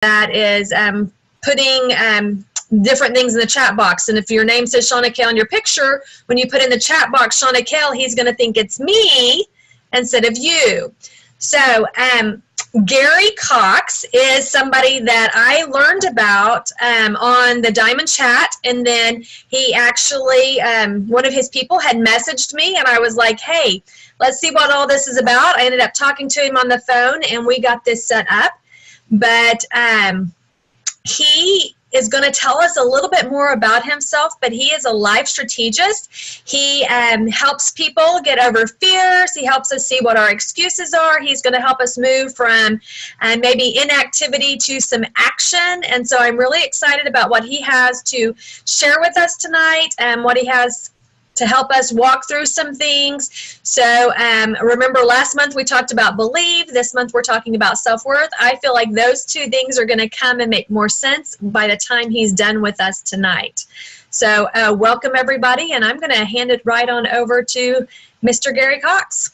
that is putting different things in the chat box. And if your name says Shauna Kale in your picture, when you put in the chat box Shauna Kale, he's going to think it's me instead of you. So Gary Coxe is somebody that I learned about on the Diamond Chat, and then he actually, one of his people had messaged me, and I was like, hey, let's see what all this is about. I ended up talking to him on the phone, and we got this set up. But he is going to tell us a little bit more about himself, but he is a life strategist. He helps people get over fears. He helps us see what our excuses are. He's going to help us move from maybe inactivity to some action. And so I'm really excited about what he has to share with us tonight and what he has to help us walk through some things. So remember last month we talked about believe. This month we're talking about self-worth. I feel like those two things are going to come and make more sense by the time he's done with us tonight. So welcome everybody, and I'm going to hand it right on over to Mr. Gary Coxe.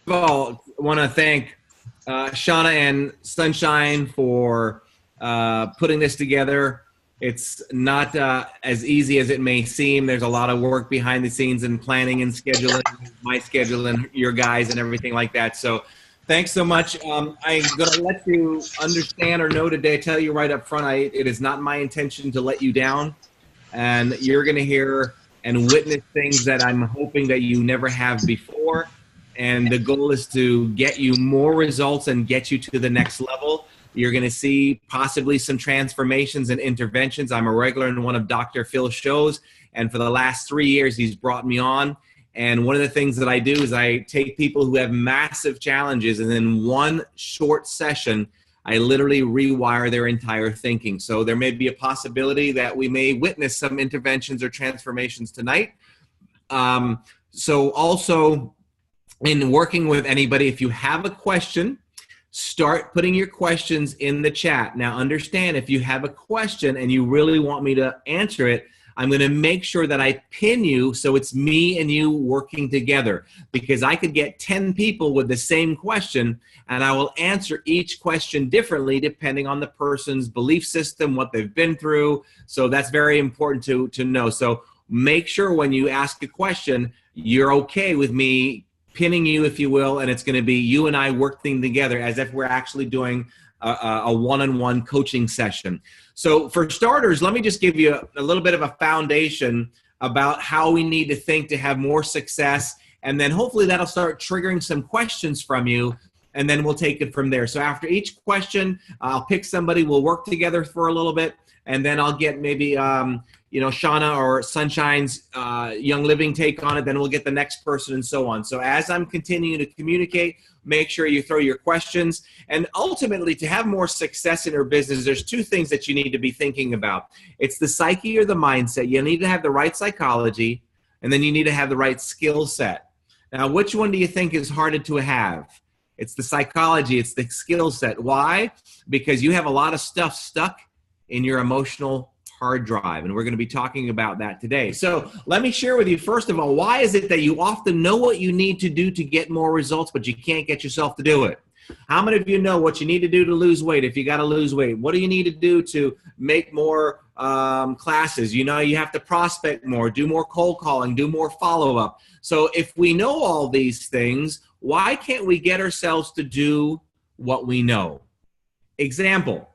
First of all, I want to thank Shauna and Sunshine for putting this together. It's not as easy as it may seem. There's a lot of work behind the scenes and planning and scheduling, my schedule and your guys and everything like that. So thanks so much. I'm going to let you understand or know today, tell you right up front, it is not my intention to let you down. And you're going to hear and witness things that I'm hoping that you never have before. And the goal is to get you more results and get you to the next level. You're going to see possibly some transformations and interventions. I'm a regular in one of Dr. Phil's shows, and for the last 3 years, he's brought me on. And one of the things that I do is I take people who have massive challenges, and in one short session, I literally rewire their entire thinking. So there may be a possibility that we may witness some interventions or transformations tonight. So also, in working with anybody, if you have a question, start putting your questions in the chat. Now, understand, if you have a question and you really want me to answer it, I'm going to make sure that I pin you so it's me and you working together, because I could get 10 people with the same question and I will answer each question differently depending on the person's belief system, what they've been through. So that's very important to know. So make sure when you ask a question, you're okay with me pinning you, if you will, and it's going to be you and I working together as if we're actually doing a one-on-one coaching session. So for starters, let me just give you a little bit of a foundation about how we need to think to have more success, and then hopefully that'll start triggering some questions from you, and then we'll take it from there. So after each question, I'll pick somebody, we'll work together for a little bit, and then I'll get maybe Shauna or Sunshine's Young Living take on it, then we'll get the next person and so on. So as I'm continuing to communicate, make sure you throw your questions. And ultimately, to have more success in your business, there's two things that you need to be thinking about. It's the psyche or the mindset. You need to have the right psychology, and then you need to have the right skill set. Now, which one do you think is harder to have? It's the psychology, it's the skill set. Why? Because you have a lot of stuff stuck in your emotional hard drive, and we're going to be talking about that today. So let me share with you, first of all, why is it that you often know what you need to do to get more results, but you can't get yourself to do it? How many of you know what you need to do to lose weight if you got to lose weight? What do you need to do to make more classes? You know, you have to prospect more, do more cold calling, do more follow-up. So if we know all these things, why can't we get ourselves to do what we know? Example.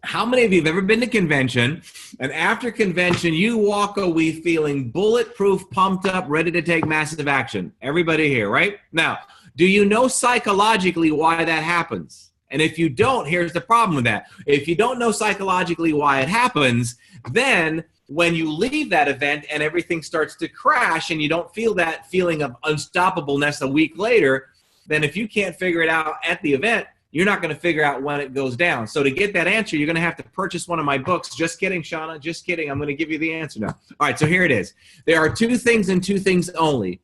How many of you have ever been to convention, and after convention, you walk away feeling bulletproof, pumped up, ready to take massive action? Everybody here, right? Now, do you know psychologically why that happens? And if you don't, here's the problem with that. If you don't know psychologically why it happens, then when you leave that event and everything starts to crash and you don't feel that feeling of unstoppableness a week later, then if you can't figure it out at the event, you're not going to figure out when it goes down. So to get that answer, you're going to have to purchase one of my books. Just kidding, Shauna. Just kidding. I'm going to give you the answer now. All right, so here it is. There are two things and two things only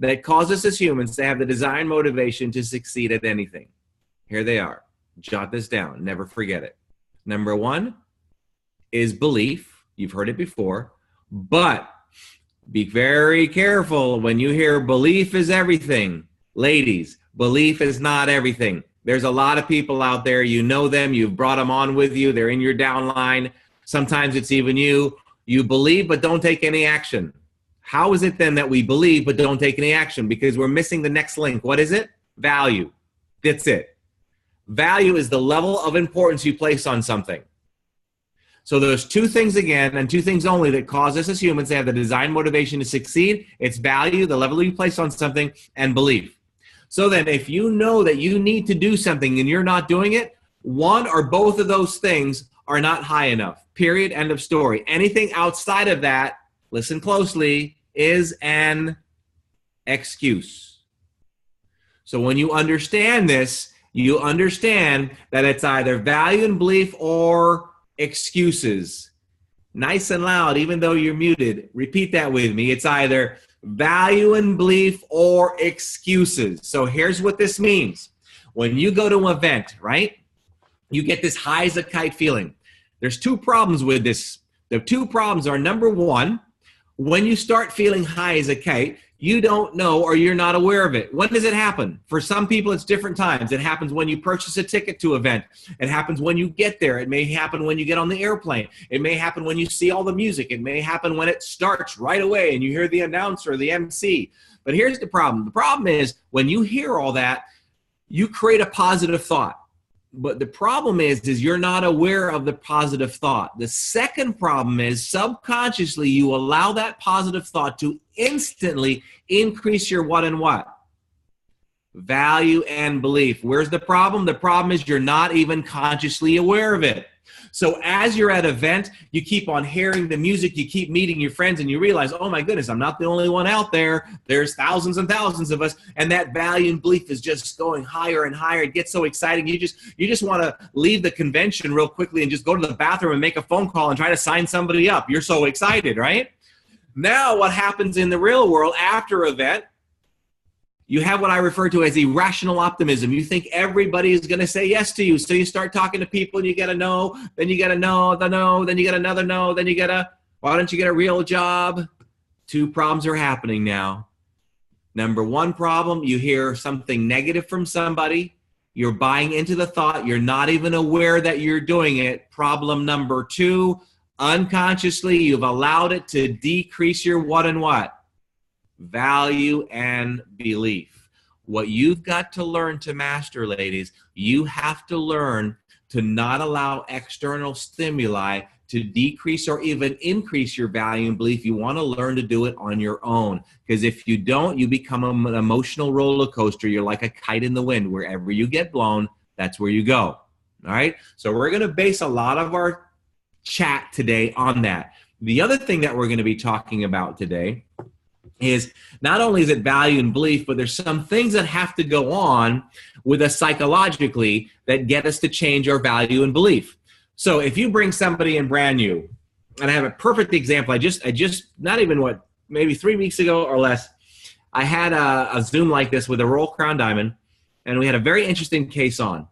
that cause us as humans to have the desire and motivation to succeed at anything. Here they are. Jot this down. Never forget it. Number one is belief. You've heard it before. But be very careful when you hear belief is everything. Ladies, belief is not everything. There's a lot of people out there, you know them, you've brought them on with you, they're in your downline. Sometimes it's even you. You believe but don't take any action. How is it then that we believe but don't take any action? Because we're missing the next link. What is it? Value. That's it. Value is the level of importance you place on something. So there's two things again, and two things only, that cause us as humans to have the design motivation to succeed. It's value, the level you place on something, and belief. So then if you know that you need to do something and you're not doing it, one or both of those things are not high enough. Period. End of story. Anything outside of that, listen closely, is an excuse. So when you understand this, you understand that it's either value and belief or excuses. Nice and loud, even though you're muted. Repeat that with me. It's either value and belief or excuses. So here's what this means. When you go to an event, right, you get this high as a kite feeling. There's two problems with this. The two problems are, number one, when you start feeling high as a kite, you don't know or you're not aware of it. When does it happen? For some people, it's different times. It happens when you purchase a ticket to an event. It happens when you get there. It may happen when you get on the airplane. It may happen when you see all the music. It may happen when it starts right away and you hear the announcer or the MC. But here's the problem. The problem is when you hear all that, you create a positive thought. But the problem is you're not aware of the positive thought. The second problem is subconsciously you allow that positive thought to instantly increase your what and what? Value and belief. Where's the problem? The problem is you're not even consciously aware of it. So as you're at an event, you keep on hearing the music, you keep meeting your friends, and you realize, oh my goodness, I'm not the only one out there. There's thousands and thousands of us, and that value and belief is just going higher and higher. It gets so exciting. You just want to leave the convention real quickly and just go to the bathroom and make a phone call and try to sign somebody up. You're so excited, right? Now what happens in the real world after an event, you have what I refer to as irrational optimism. You think everybody is going to say yes to you. So you start talking to people and you get a no, then you get a no, then you get another no, then you get a, why don't you get a real job? Two problems are happening now. Number one problem, you hear something negative from somebody. You're buying into the thought. You're not even aware that you're doing it. Problem number two, unconsciously, you've allowed it to decrease your what and what? Value and belief. What you've got to learn to master, ladies, you have to learn to not allow external stimuli to decrease or even increase your value and belief. You want to learn to do it on your own, because if you don't, you become an emotional roller coaster. You're like a kite in the wind. Wherever you get blown, that's where you go. All right? So we're going to base a lot of our chat today on that. The other thing that we're going to be talking about today is not only is it value and belief, but there's some things that have to go on with us psychologically that get us to change our value and belief. So if you bring somebody in brand new, and I have a perfect example. I just not even maybe 3 weeks ago or less, I had a Zoom like this with a Royal Crown Diamond, and we had a very interesting case on.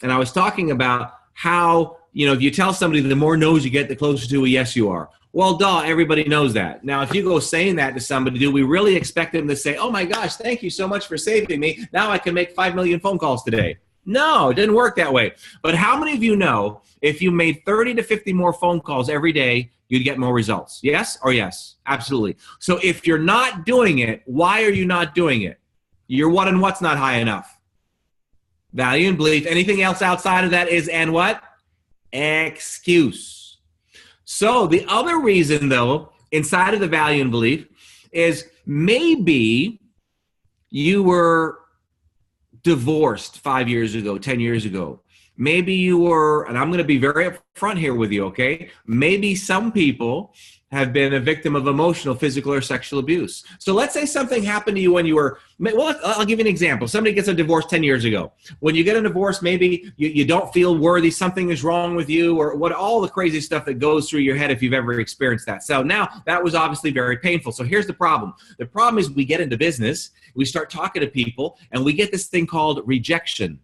And I was talking about how, if you tell somebody the more no's you get, the closer to a yes you are. Well, duh, everybody knows that. Now, if you go saying that to somebody, do we really expect them to say, oh my gosh, thank you so much for saving me. Now I can make 5 million phone calls today. No, it didn't work that way. But how many of you know if you made 30 to 50 more phone calls every day, you'd get more results? Yes or yes? Absolutely. So if you're not doing it, why are you not doing it? Your what and what's not high enough? Value and belief. Anything else outside of that is and what? Excuse. So the other reason, though, inside of the value and belief is maybe you were divorced 5 years ago, 10 years ago. Maybe you were, and I'm going to be very upfront here with you, okay? Maybe some people have been a victim of emotional, physical, or sexual abuse. So let's say something happened to you when you were, well, I'll give you an example. Somebody gets a divorce 10 years ago. When you get a divorce, maybe you don't feel worthy, something is wrong with you, or all the crazy stuff that goes through your head if you've ever experienced that. So now that was obviously very painful. So here's the problem. The problem is we get into business, we start talking to people, and we get this thing called rejection.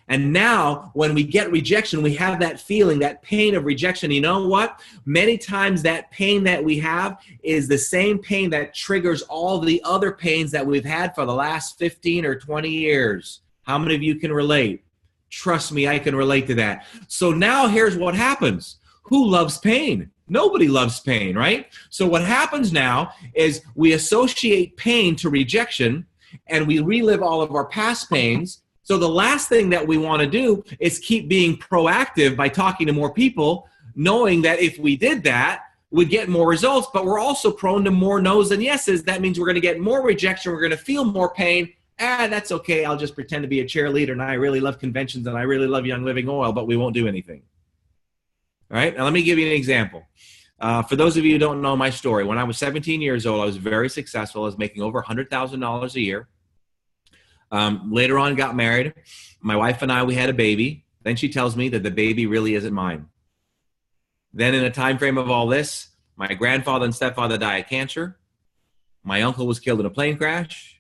And now when we get rejection, we have that feeling, that pain of rejection. You know what? Many times that pain that we have is the same pain that triggers all the other pains that we've had for the last 15 or 20 years. How many of you can relate? Trust me, I can relate to that. So now here's what happens. Who loves pain? Nobody loves pain, right? So what happens now is we associate pain to rejection, and we relive all of our past pains. So the last thing that we want to do is keep being proactive by talking to more people, knowing that if we did that, we'd get more results, but we're also prone to more no's than yeses. That means we're going to get more rejection. We're going to feel more pain. That's okay. I'll just pretend to be a cheerleader, and I really love conventions, and I really love Young Living Oil, but we won't do anything. All right, now let me give you an example. For those of you who don't know my story, when I was 17 years old, I was very successful. I was making over $100,000 a year. Later on, got married. My wife and I, we had a baby. Then she tells me that the baby really isn't mine. Then in a time frame of all this, my grandfather and stepfather died of cancer. My uncle was killed in a plane crash.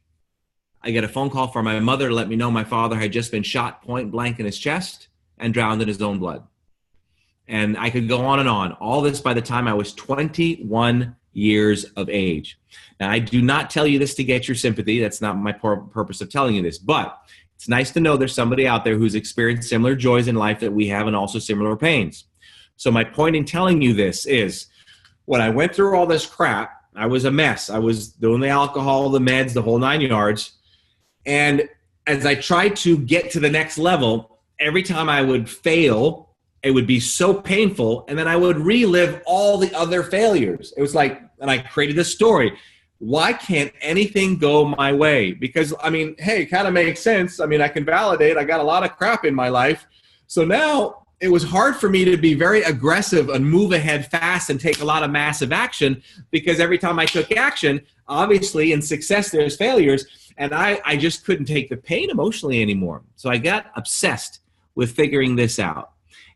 I get a phone call from my mother to let me know my father had just been shot point blank in his chest and drowned in his own blood. And I could go on and on. All this by the time I was 21 years of age. Now, I do not tell you this to get your sympathy. That's not my purpose of telling you this. But it's nice to know there's somebody out there who's experienced similar joys in life that we have, and also similar pains. So my point in telling you this is, when I went through all this crap, I was a mess. I was doing the alcohol, the meds, the whole 9 yards. And as I tried to get to the next level, every time I would fail, it would be so painful, and then I would relive all the other failures. It was like, and I created this story. Why can't anything go my way? Because, I mean, hey, it kind of makes sense. I mean, I can validate. I got a lot of crap in my life. So now it was hard for me to be very aggressive and move ahead fast and take a lot of massive action, because every time I took action, obviously in success there's failures, and I just couldn't take the pain emotionally anymore. So I got obsessed with figuring this out.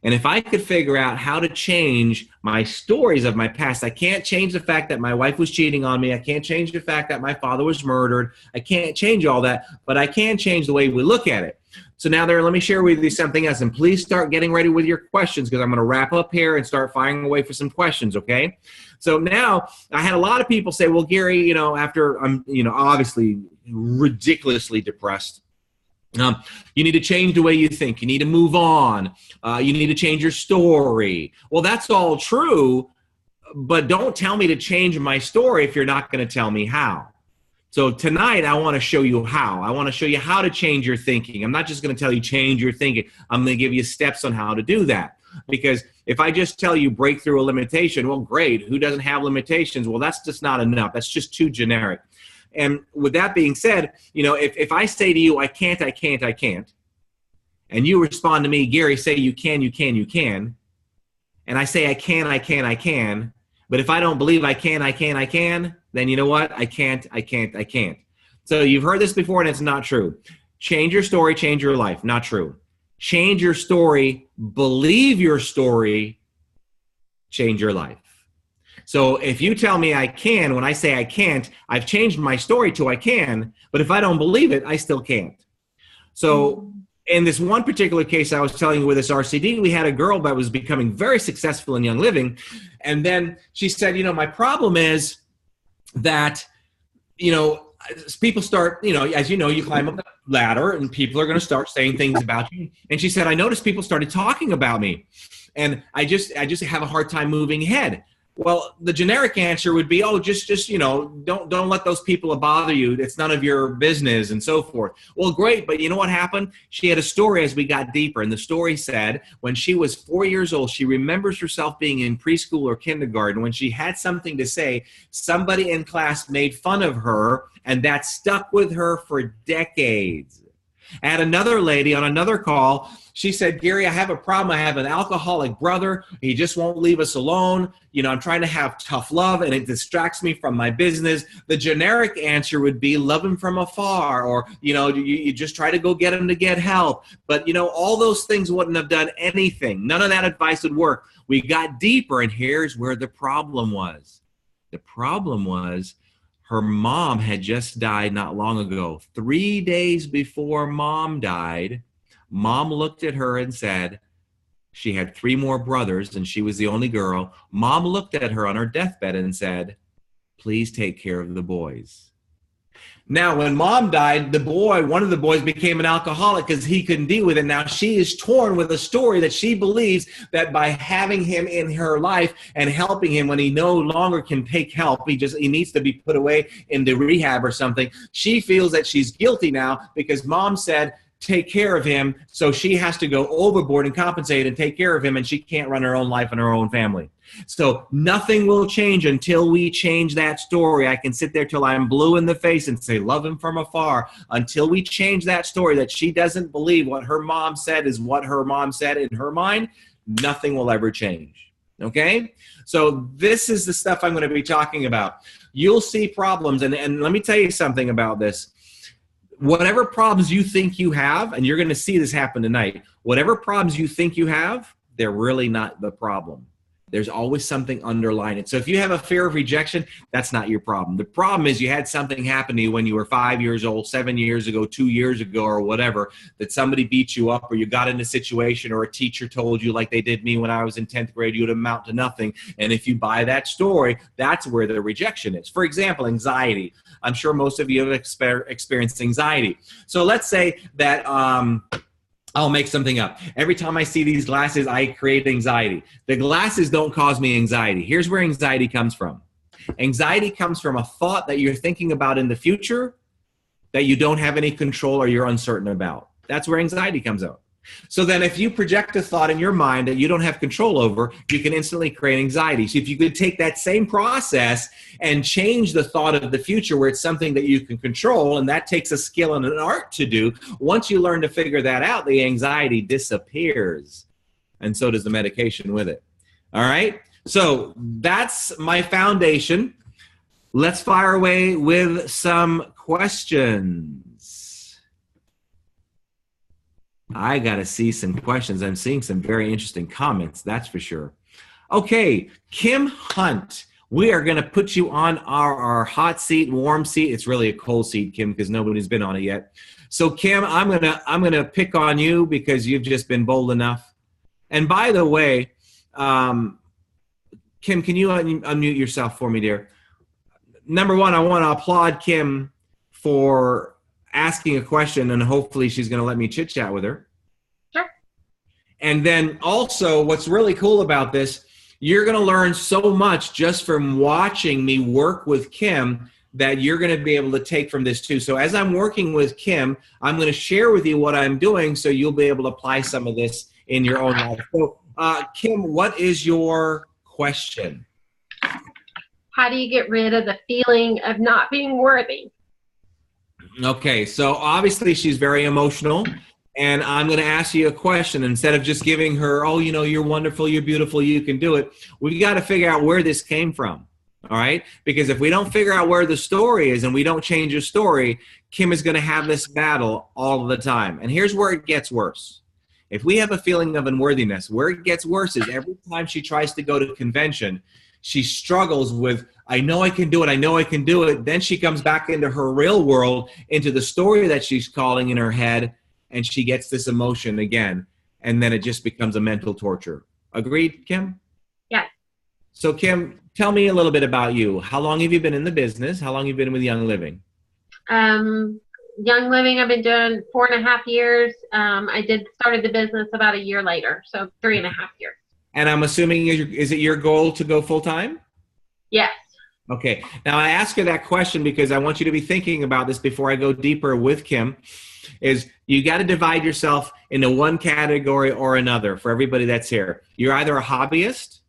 And if I could figure out how to change my stories of my past, I can't change the fact that my wife was cheating on me. I can't change the fact that my father was murdered. I can't change all that, but I can change the way we look at it. So now let me share with you something else, and please start getting ready with your questions, because I'm going to wrap up here and start firing away for some questions, okay? So now I had a lot of people say, well, Gary, after I'm, obviously ridiculously depressed, you need to change the way you think. You need to move on. You need to change your story. Well, that's all true, but don't tell me to change my story if you're not going to tell me how. So tonight, I want to show you how. I want to show you how to change your thinking. I'm not just going to tell you change your thinking. I'm going to give you steps on how to do that. Because if I just tell you break through a limitation, well, great. Who doesn't have limitations? Well, that's just not enough. That's just too generic. And with that being said, if I say to you, I can't, and you respond to me, Gary, say you can, and I say I can, but if I don't believe I can, then you know what? I can't. So you've heard this before, and it's not true. Change your story, change your life. Not true. Change your story, believe your story, change your life. So if you tell me I can, when I say I can't, I've changed my story to I can, but if I don't believe it, I still can't. So in this one particular case I was telling you with this RCD, we had a girl that was becoming very successful in Young Living. And then she said, my problem is that, people start, as you climb up the ladder and people are going to start saying things about you. And she said, I noticed people started talking about me, and I just have a hard time moving ahead. Well, the generic answer would be, oh, just don't let those people bother you. It's none of your business, and so forth. Well, great, but you know what happened? She had a story as we got deeper, and the story said when she was 4 years old, she remembers herself being in preschool or kindergarten. When she had something to say, somebody in class made fun of her, and that stuck with her for decades. I had another lady on another call. She said, Gary, I have a problem. I have an alcoholic brother. He just won't leave us alone. I'm trying to have tough love, and it distracts me from my business. The generic answer would be love him from afar, or, you just try to go get him to get help. But, all those things wouldn't have done anything. None of that advice would work. We got deeper, and here's where the problem was. The problem was, her mom had just died not long ago. 3 days before mom died, Mom looked at her and said, she had 3 more brothers and she was the only girl. Mom looked at her on her deathbed and said, please take care of the boys. Now, when Mom died, one of the boys became an alcoholic because he couldn't deal with it. Now she is torn with a story that she believes that by having him in her life and helping him when he no longer can take help, he needs to be put away into rehab or something. She feels that she's guilty now because Mom said, take care of him, so she has to go overboard and compensate and take care of him, and she can't run her own life and her own family. So nothing will change until we change that story. I can sit there till I'm blue in the face and say, love him from afar. Until we change that story that she doesn't believe what her mom said is what her mom said in her mind, nothing will ever change. Okay? So this is the stuff I'm going to be talking about. You'll see problems, and let me tell you something about this. Whatever problems you think you have, and you're going to see this happen tonight, whatever problems you think you have, they're really not the problem. There's always something underlying it. So if you have a fear of rejection, that's not your problem. The problem is you had something happen to you when you were 5 years old, 7 years ago, 2 years ago, or whatever, that somebody beat you up or you got in a situation or a teacher told you like they did me when I was in 10th grade, you'd amount to nothing. And if you buy that story, that's where the rejection is. For example, anxiety. I'm sure most of you have experienced anxiety. So let's say that I'll make something up. Every time I see these glasses, I create anxiety. The glasses don't cause me anxiety. Here's where anxiety comes from. Anxiety comes from a thought that you're thinking about in the future that you don't have any control or you're uncertain about. That's where anxiety comes out. So then if you project a thought in your mind that you don't have control over, you can instantly create anxiety. So if you could take that same process and change the thought of the future where it's something that you can control, and that takes a skill and an art to do, once you learn to figure that out, the anxiety disappears. And so does the medication with it. All right? So that's my foundation. Let's fire away with some questions. I got to see some questions. I'm seeing some very interesting comments, that's for sure. Okay, Kim Hunt, we are going to put you on our hot seat, warm seat. It's really a cold seat, Kim, because nobody's been on it yet. So, Kim, I'm gonna pick on you because you've just been bold enough. And by the way, Kim, can you unmute yourself for me, dear? Number one, I want to applaud Kim for asking a question, and hopefully she's going to let me chit chat with her. Sure. And then also what's really cool about this, you're going to learn so much just from watching me work with Kim that you're going to be able to take from this too. So as I'm working with Kim, I'm going to share with you what I'm doing so you'll be able to apply some of this in your own life. So Kim, what is your question? How do you get rid of the feeling of not being worthy? Okay, so obviously she's very emotional, and I'm going to ask you a question. Instead of just giving her, oh, you know, you're wonderful, you're beautiful, you can do it, we got to figure out where this came from, all right? Because if we don't figure out where the story is and we don't change the story, Kim is going to have this battle all the time. And here's where it gets worse. If we have a feeling of unworthiness, where it gets worse is every time she tries to go to convention, she struggles with, I know I can do it, I know I can do it. Then she comes back into her real world, into the story that she's calling in her head, and she gets this emotion again. And then it just becomes a mental torture. Agreed, Kim? Yes. So, Kim, tell me a little bit about you. How long have you been in the business? How long have you been with Young Living? Young Living, I've been doing 4.5 years. I started the business about a year later, so 3.5 years. And I'm assuming, is it your goal to go full-time? Yes. Okay. Now, I ask her that question because I want you to be thinking about this before I go deeper with Kim, is you got to divide yourself into one category or another for everybody that's here. You're either a hobbyist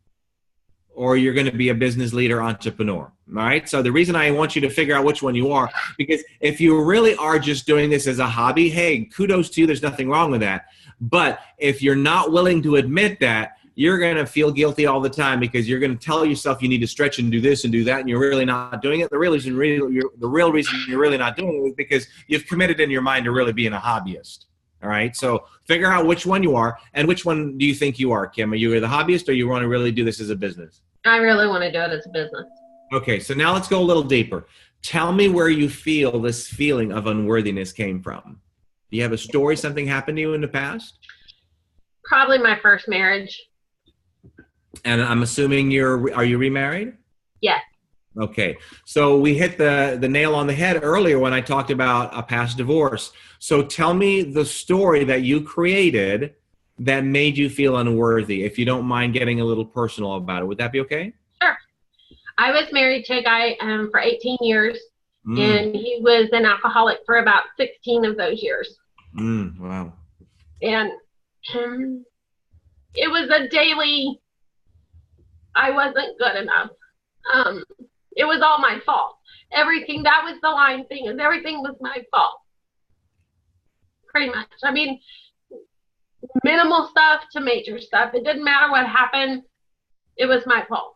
or you're going to be a business leader, entrepreneur. All right. So the reason I want you to figure out which one you are, because if you really are just doing this as a hobby, hey, kudos to you. There's nothing wrong with that. But if you're not willing to admit that, you're going to feel guilty all the time because you're going to tell yourself you need to stretch and do this and do that, and you're really not doing it. The real reason you're really not doing it is because you've committed in your mind to really being a hobbyist. All right? So figure out which one you are, and which one do you think you are, Kim? Are you the hobbyist, or you want to really do this as a business? I really want to do it as a business. Okay, so now let's go a little deeper. Tell me where you feel this feeling of unworthiness came from. Do you have a story, something happened to you in the past? Probably my first marriage. And I'm assuming are you remarried? Yes. Okay. So we hit the nail on the head earlier when I talked about a past divorce. So tell me the story that you created that made you feel unworthy, if you don't mind getting a little personal about it. Would that be okay? Sure. I was married to a guy for 18 years, and he was an alcoholic for about 16 of those years. Wow. And it was a daily, I wasn't good enough. It was all my fault. Everything, that was the line thing, is everything was my fault. Pretty much. I mean, minimal stuff to major stuff. It didn't matter what happened. It was my fault.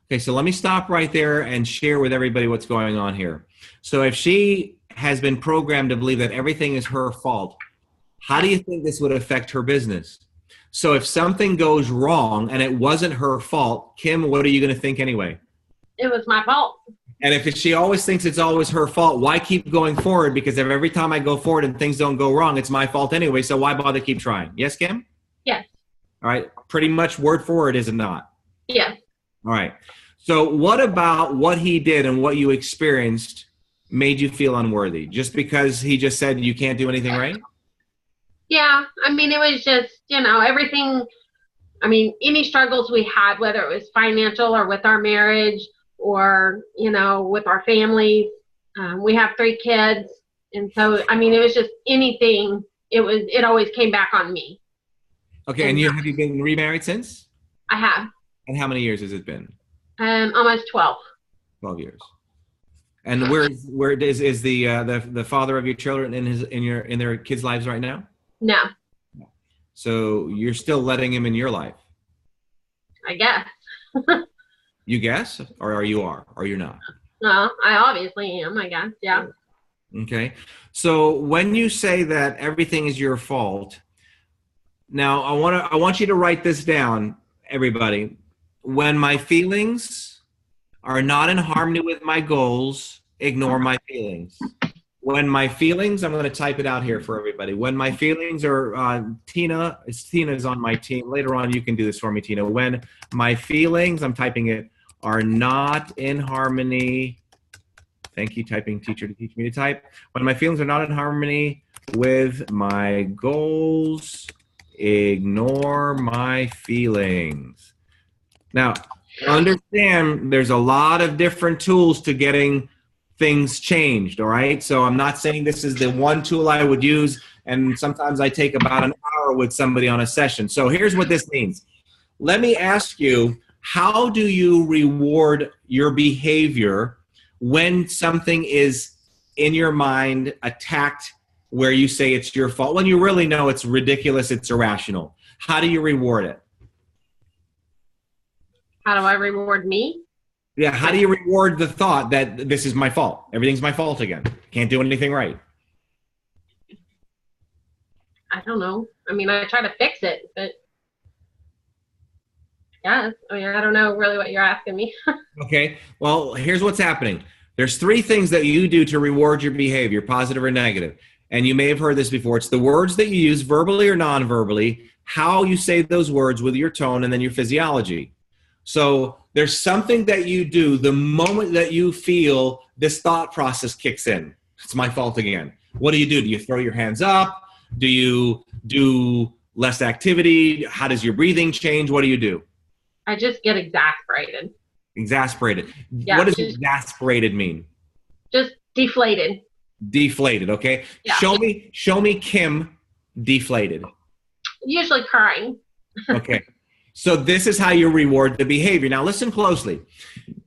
Okay, so let me stop right there and share with everybody what's going on here. So if she has been programmed to believe that everything is her fault, how do you think this would affect her business? So if something goes wrong and it wasn't her fault, Kim, what are you going to think anyway? It was my fault. And if she always thinks it's always her fault, why keep going forward? Because if every time I go forward and things don't go wrong, it's my fault anyway, so why bother keep trying? Yes, Kim? Yes. All right, pretty much word for word, is it not? Yes. All right. So what about what he did and what you experienced made you feel unworthy? Just because he just said you can't do anything right? Yeah. I mean, it was just, everything. I mean, any struggles we had, whether it was financial or with our marriage or, with our families. We have 3 kids. And so, I mean, it was just anything. It always came back on me. Okay. And have you been remarried since? I have. And how many years has it been? Almost 12. 12 years. And where is the father of your children in their kids' lives right now? No. So you're still letting him in your life? I guess. You guess, or you're not? No, I obviously am, I guess. Yeah. Okay. So when you say that everything is your fault, now I want you to write this down, everybody. When my feelings are not in harmony with my goals, ignore my feelings. When my feelings, I'm going to type it out here for everybody. When my feelings are, Tina's on my team. Later on, you can do this for me, Tina. When my feelings, I'm typing it, are not in harmony. Thank you, typing teacher, to teach me to type. When my feelings are not in harmony with my goals, ignore my feelings. Now, understand there's a lot of different tools to getting things changed, all right? So I'm not saying this is the one tool I would use, and sometimes I take about an hour with somebody on a session. So here's what this means. Let me ask you, how do you reward your behavior when something is in your mind attacked where you say it's your fault, when you really know it's ridiculous, it's irrational? How do you reward it? How do I reward me? Yeah, how do you reward the thought that this is my fault? Everything's my fault again. Can't do anything right. I don't know. I mean, I try to fix it, but yes. I mean, I don't know really what you're asking me. Okay, well, here's what's happening. There's 3 things that you do to reward your behavior, positive or negative. And you may have heard this before. It's the words that you use, verbally or non-verbally, how you say those words with your tone, and then your physiology. So there's something that you do the moment that you feel this thought process kicks in. It's my fault again. What do? Do you throw your hands up? Do you do less activity? How does your breathing change? What do you do? I just get exasperated. Exasperated. Yeah, what does exasperated mean? Just deflated. Deflated, okay? Yeah. Show me Kim deflated. Usually crying. Okay. So this is how you reward the behavior. Now listen closely.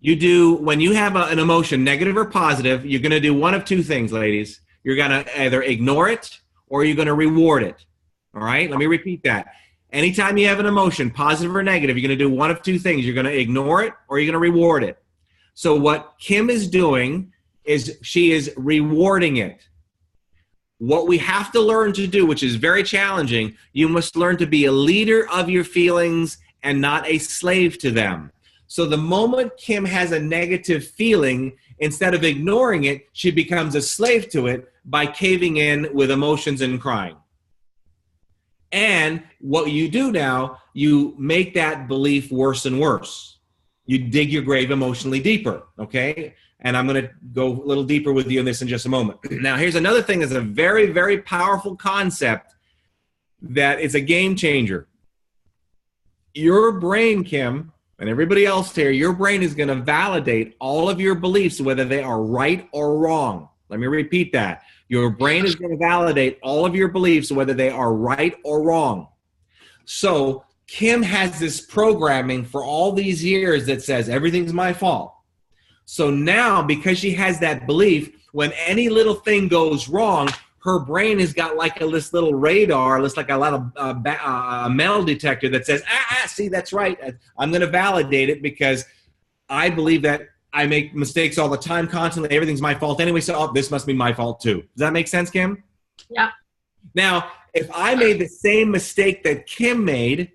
You do, when you have an emotion, negative or positive, you're going to do one of 2 things, ladies. You're going to either ignore it or you're going to reward it. All right? Let me repeat that. Anytime you have an emotion, positive or negative, you're going to do one of 2 things. You're going to ignore it or you're going to reward it. So what Kim is doing is she is rewarding it. What we have to learn to do, which is very challenging, you must learn to be a leader of your feelings and not a slave to them. So the moment Kim has a negative feeling, instead of ignoring it, she becomes a slave to it. by caving in with emotions and crying. And what you do now, you make that belief worse and worse. You dig your grave emotionally deeper, okay? And I'm going to go a little deeper with you in this in just a moment. Now, here's another thing that's a very, very powerful concept that is a game changer. Your brain, Kim, and everybody else here, your brain is going to validate all of your beliefs, whether they are right or wrong. Let me repeat that. Your brain is going to validate all of your beliefs, whether they are right or wrong. So Kim has this programming for all these years that says everything's my fault. So now, because she has that belief, when any little thing goes wrong, her brain has got like this little radar, looks like a lot of a metal detector that says, see, that's right. I'm going to validate it because I believe that I make mistakes all the time, constantly. Everything's my fault anyway, so this must be my fault too. Does that make sense, Kim? Yeah. Now, if I made the same mistake that Kim made,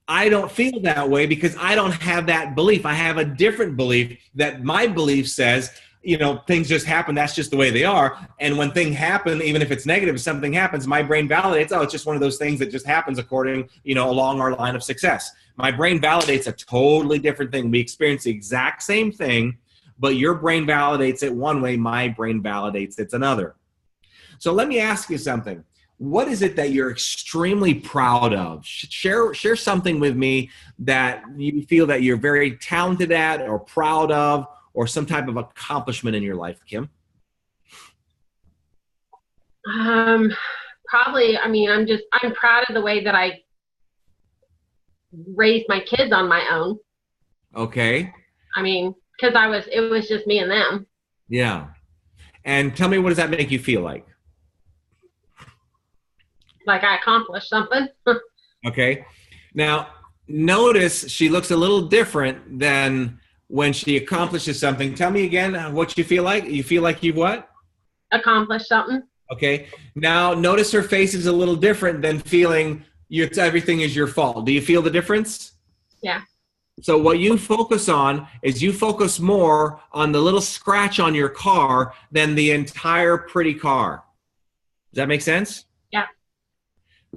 I don't feel that way because I don't have that belief. I have a different belief that my belief says, you know, things just happen. That's just the way they are. And when things happen, even if it's negative, if something happens, my brain validates, oh, it's just one of those things that just happens according, you know, along our line of success. My brain validates a totally different thing. We experience the exact same thing, but your brain validates it one way, my brain validates it another. So let me ask you something. What is it that you're extremely proud of? Share something with me that you feel that you're very talented at or proud of, or some type of accomplishment in your life, Kim. Probably, I mean, I'm proud of the way that I raised my kids on my own. Okay. I mean, because it was just me and them. Yeah. And tell me, what does that make you feel like? Like I accomplished something. Okay. Now, notice she looks a little different than when she accomplishes something. Tell me again what you feel like. You feel like you've what? Accomplished something. Okay. Now, notice her face is a little different than feeling everything is your fault. Do you feel the difference? Yeah. So what you focus on is you focus more on the little scratch on your car than the entire pretty car. Does that make sense? Yeah.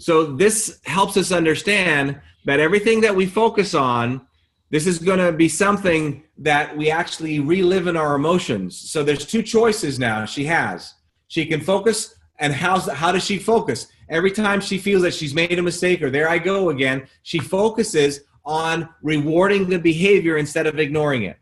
So this helps us understand that everything that we focus on, this is going to be something that we actually relive in our emotions. So there's two choices now she has. She can focus, and how does she focus? Every time she feels that she's made a mistake or there I go again, she focuses on rewarding the behavior instead of ignoring it.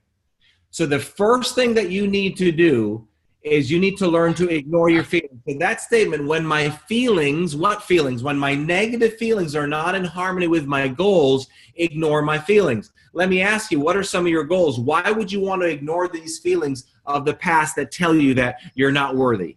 So the first thing that you need to do is you need to learn to ignore your feelings. So that statement, when my feelings, what feelings? When my negative feelings are not in harmony with my goals, ignore my feelings. Let me ask you, what are some of your goals? Why would you want to ignore these feelings of the past that tell you that you're not worthy?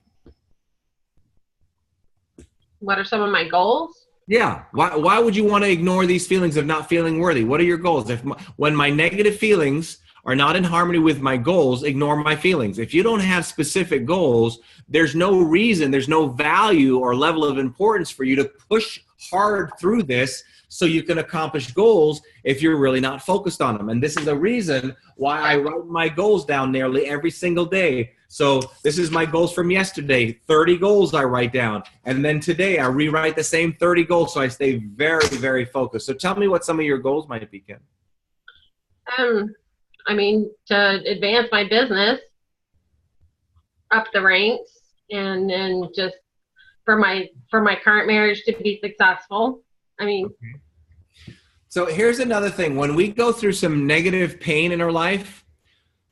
What are some of my goals? Yeah. Why would you want to ignore these feelings of not feeling worthy? What are your goals? When my negative feelings are not in harmony with my goals, ignore my feelings. If you don't have specific goals, there's no reason, there's no value or level of importance for you to push hard through this so you can accomplish goals if you're really not focused on them. And this is a reason why I write my goals down nearly every single day. So this is my goals from yesterday, 30 goals I write down. And then today I rewrite the same 30 goals so I stay very, very focused. So tell me what some of your goals might be, Kim. I mean, to advance my business up the ranks, and then just for my current marriage to be successful. I mean. Okay. So here's another thing. When we go through some negative pain in our life,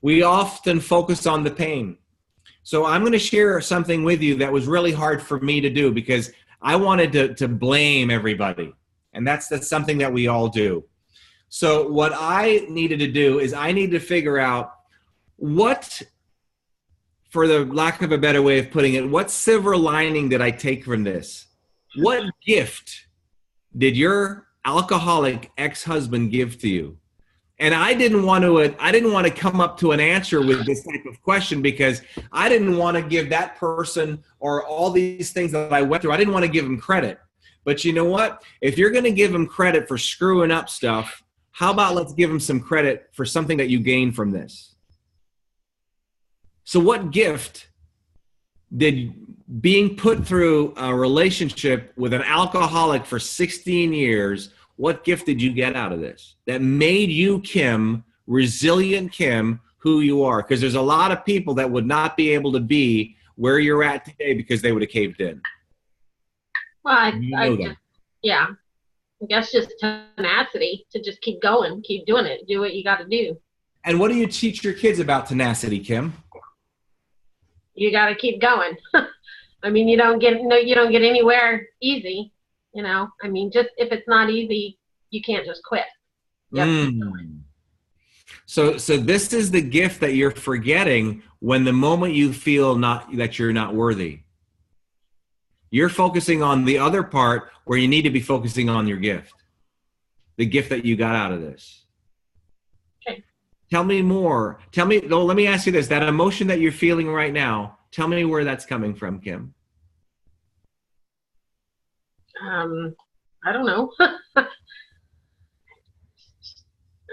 we often focus on the pain. So I'm going to share something with you that was really hard for me to do because I wanted to blame everybody. And that's something that we all do. So what I needed to do is I needed to figure out what, for the lack of a better way of putting it, what silver lining did I take from this? What gift did your alcoholic ex-husband give to you? And I didn't want to come up to an answer with this type of question because I didn't want to give that person or all these things that I went through, I didn't want to give him credit. But you know what? If you're going to give him credit for screwing up stuff, how about let's give him some credit for something that you gained from this? So what gift did being put through a relationship with an alcoholic for 16 years, what gift did you get out of this that made you, Kim, resilient Kim, who you are? Because there's a lot of people that would not be able to be where you're at today because they would have caved in. Well, I guess just tenacity to just keep going, keep doing it, do what you got to do. And what do you teach your kids about tenacity, Kim? You got to keep going. I mean, you don't get anywhere easy. You know, I mean, just if it's not easy, you can't just quit. So this is the gift that you're forgetting when the moment you feel that you're not worthy. You're focusing on the other part where you need to be focusing on your gift, the gift that you got out of this. Okay. Tell me more. Let me ask you this. That emotion that you're feeling right now, tell me where that's coming from, Kim. I don't know. I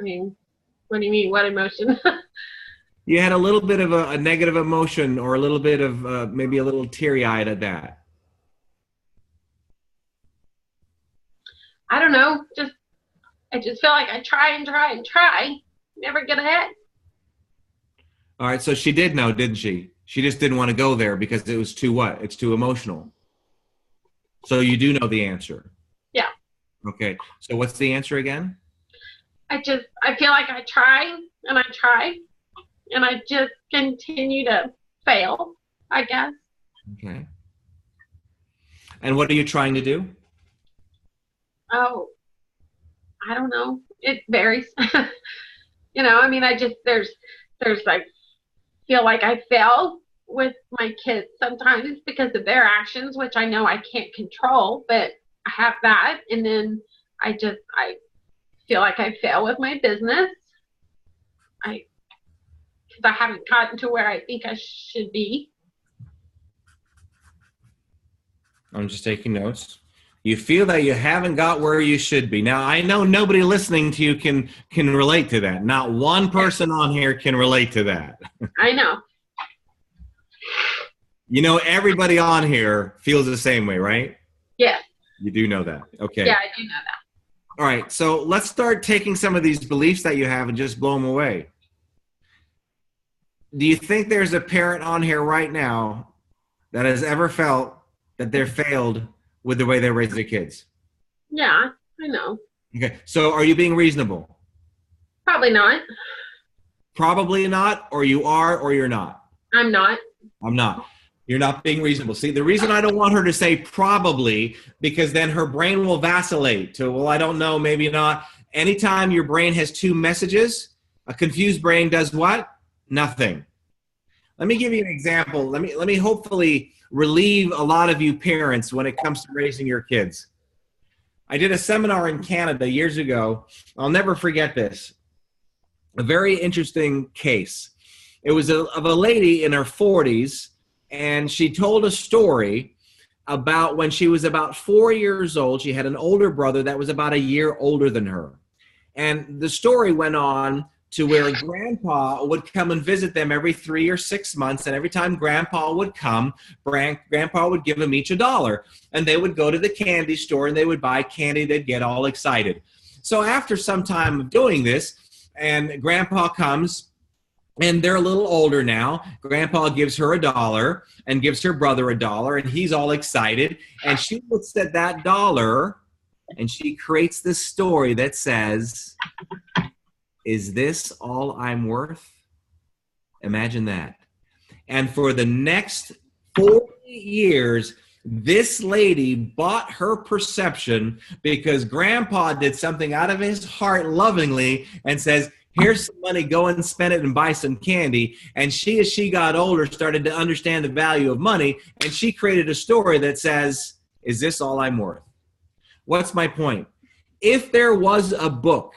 mean, what do you mean? What emotion? You had a little bit of a negative emotion or a little bit of maybe a little teary-eyed at that. I don't know. I just feel like I try and try and try, never get ahead. All right, so she did know, didn't she? She just didn't want to go there because it was too what? It's too emotional. So you do know the answer. Yeah. Okay. So what's the answer again? I feel like I try and I try and I just continue to fail, I guess. Okay. And what are you trying to do? Oh, I don't know. It varies. You know, I mean, there's like, feel like I fail with my kids sometimes because of their actions, which I know I can't control, but I have that. And then I feel like I fail with my business. Because I haven't gotten to where I think I should be. I'm just taking notes. You feel that you haven't got where you should be. Now, I know nobody listening to you can relate to that. Not one person on here can relate to that. I know. You know, everybody on here feels the same way, right? Yes. You do know that. Okay. Yeah, I do know that. All right. So let's start taking some of these beliefs that you have and just blow them away. Do you think there's a parent on here right now that has ever felt that they're failed with the way they raise their kids? Yeah, I know. Okay. So are you being reasonable? Probably not. Probably not, or you are, or you're not? I'm not. I'm not. You're not being reasonable. See, the reason I don't want her to say probably, because then her brain will vacillate to, well, I don't know, maybe not. Anytime your brain has two messages, a confused brain does what? Nothing. Let me give you an example. Let me hopefully relieve a lot of you parents when it comes to raising your kids. I did a seminar in Canada years ago. I'll never forget this. A very interesting case. It was of a lady in her 40s, and she told a story about when she was about 4 years old. She had an older brother that was about a year older than her. And the story went on to where grandpa would come and visit them every 3 or 6 months. And every time grandpa would come, grandpa would give them each $1. And they would go to the candy store and they would buy candy. They'd get all excited. So after some time of doing this, and grandpa comes, and they're a little older now. Grandpa gives her $1 and gives her brother $1, and he's all excited. And she looks at that dollar, and she creates this story that says, "Is this all I'm worth?" Imagine that. And for the next 40 years, this lady bought her perception because grandpa did something out of his heart lovingly and says, "Here's some money, go and spend it and buy some candy." And she, as she got older, started to understand the value of money, and she created a story that says, "Is this all I'm worth?" What's my point? If there was a book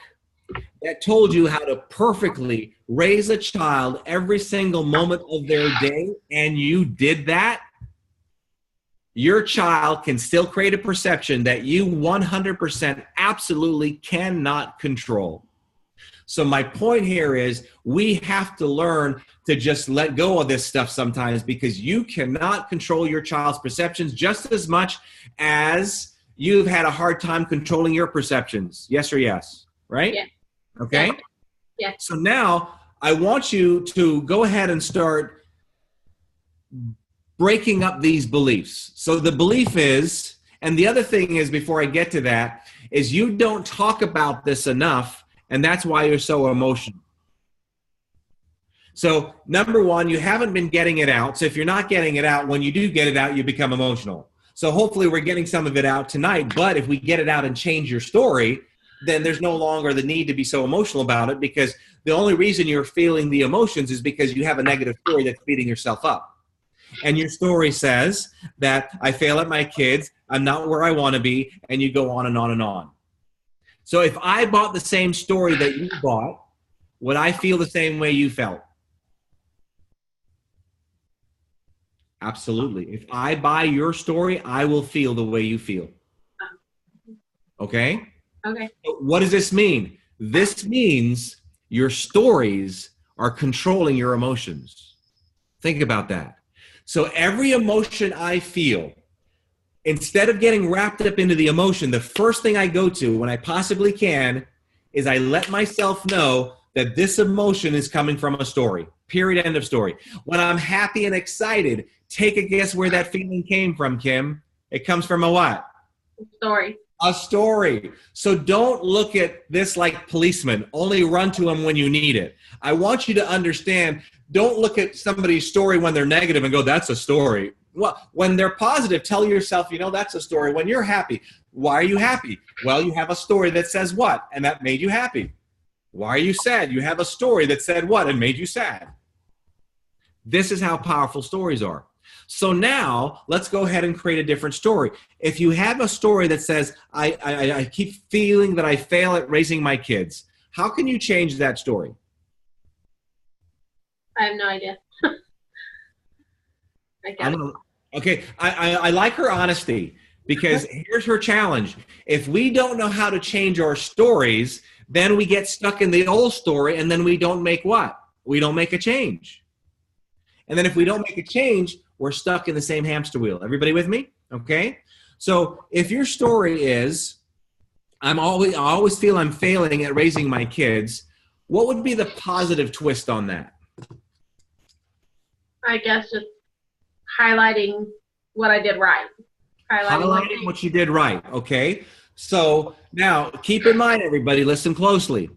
that told you how to perfectly raise a child every single moment of their day, and you did that, your child can still create a perception that you 100% absolutely cannot control. So my point here is we have to learn to just let go of this stuff sometimes, because you cannot control your child's perceptions just as much as you've had a hard time controlling your perceptions. Yes or yes, right? Yeah. Okay? Yeah. So now I want you to go ahead and start breaking up these beliefs. So the belief is, and the other thing is, before I get to that, is you don't talk about this enough, and that's why you're so emotional. So number one, you haven't been getting it out. So if you're not getting it out, when you do get it out, you become emotional. So hopefully we're getting some of it out tonight, but if we get it out and change your story, then there's no longer the need to be so emotional about it, because the only reason you're feeling the emotions is because you have a negative story that's beating yourself up. And your story says that I fail at my kids, I'm not where I want to be, and you go on and on and on. So if I bought the same story that you bought, would I feel the same way you felt? Absolutely. If I buy your story, I will feel the way you feel. Okay? Okay. So what does this mean? This means your stories are controlling your emotions. Think about that. So every emotion I feel, instead of getting wrapped up into the emotion, the first thing I go to when I possibly can is I let myself know that this emotion is coming from a story. Period. End of story. When I'm happy and excited, take a guess where that feeling came from, Kim. It comes from a what? Story. A story. So don't look at this like policemen. Only run to them when you need it. I want you to understand, don't look at somebody's story when they're negative and go, that's a story. Well, when they're positive, tell yourself, you know, that's a story. When you're happy, why are you happy? Well, you have a story that says what? And that made you happy. Why are you sad? You have a story that said what and made you sad. This is how powerful stories are. So now let's go ahead and create a different story. If you have a story that says, I keep feeling that I fail at raising my kids, how can you change that story? I have no idea. I like her honesty, because here's her challenge. If we don't know how to change our stories, then we get stuck in the old story, and then we don't make what? We don't make a change. And then if we don't make a change, we're stuck in the same hamster wheel. Everybody with me? Okay? So if your story is, I always feel I'm failing at raising my kids, what would be the positive twist on that? I guess just highlighting what I did right. Highlighting what you did right, okay? So now keep in mind, everybody, listen closely.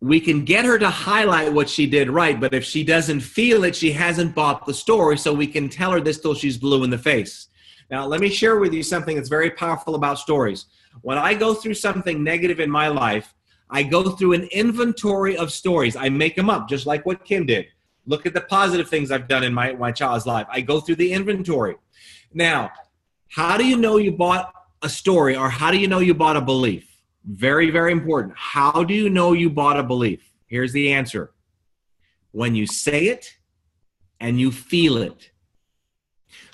We can get her to highlight what she did right, but if she doesn't feel it, she hasn't bought the story, so we can tell her this till she's blue in the face. Now, let me share with you something that's very powerful about stories. When I go through something negative in my life, I go through an inventory of stories. I make them up, just like what Kim did. Look at the positive things I've done in my child's life. I go through the inventory. Now, how do you know you bought a story, or how do you know you bought a belief? Very, very important. How do you know you bought a belief? Here's the answer. When you say it and you feel it.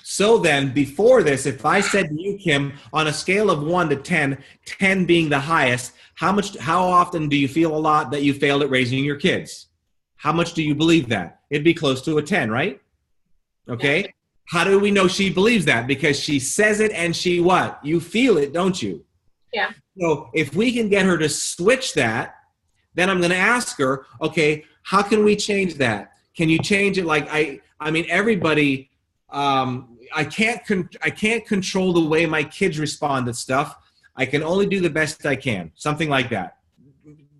So then, before this, if I said to you, Kim, on a scale of 1 to 10, 10 being the highest, how often do you feel a lot that you failed at raising your kids? How much do you believe that? It'd be close to a 10, right? Okay. Yeah. How do we know she believes that? Because she says it and she what? You feel it, don't you? Yeah. So if we can get her to switch that, then I'm going to ask her, okay, how can we change that? Can you change it? Like, I mean, everybody, I can't control the way my kids respond to stuff. I can only do the best I can. Something like that.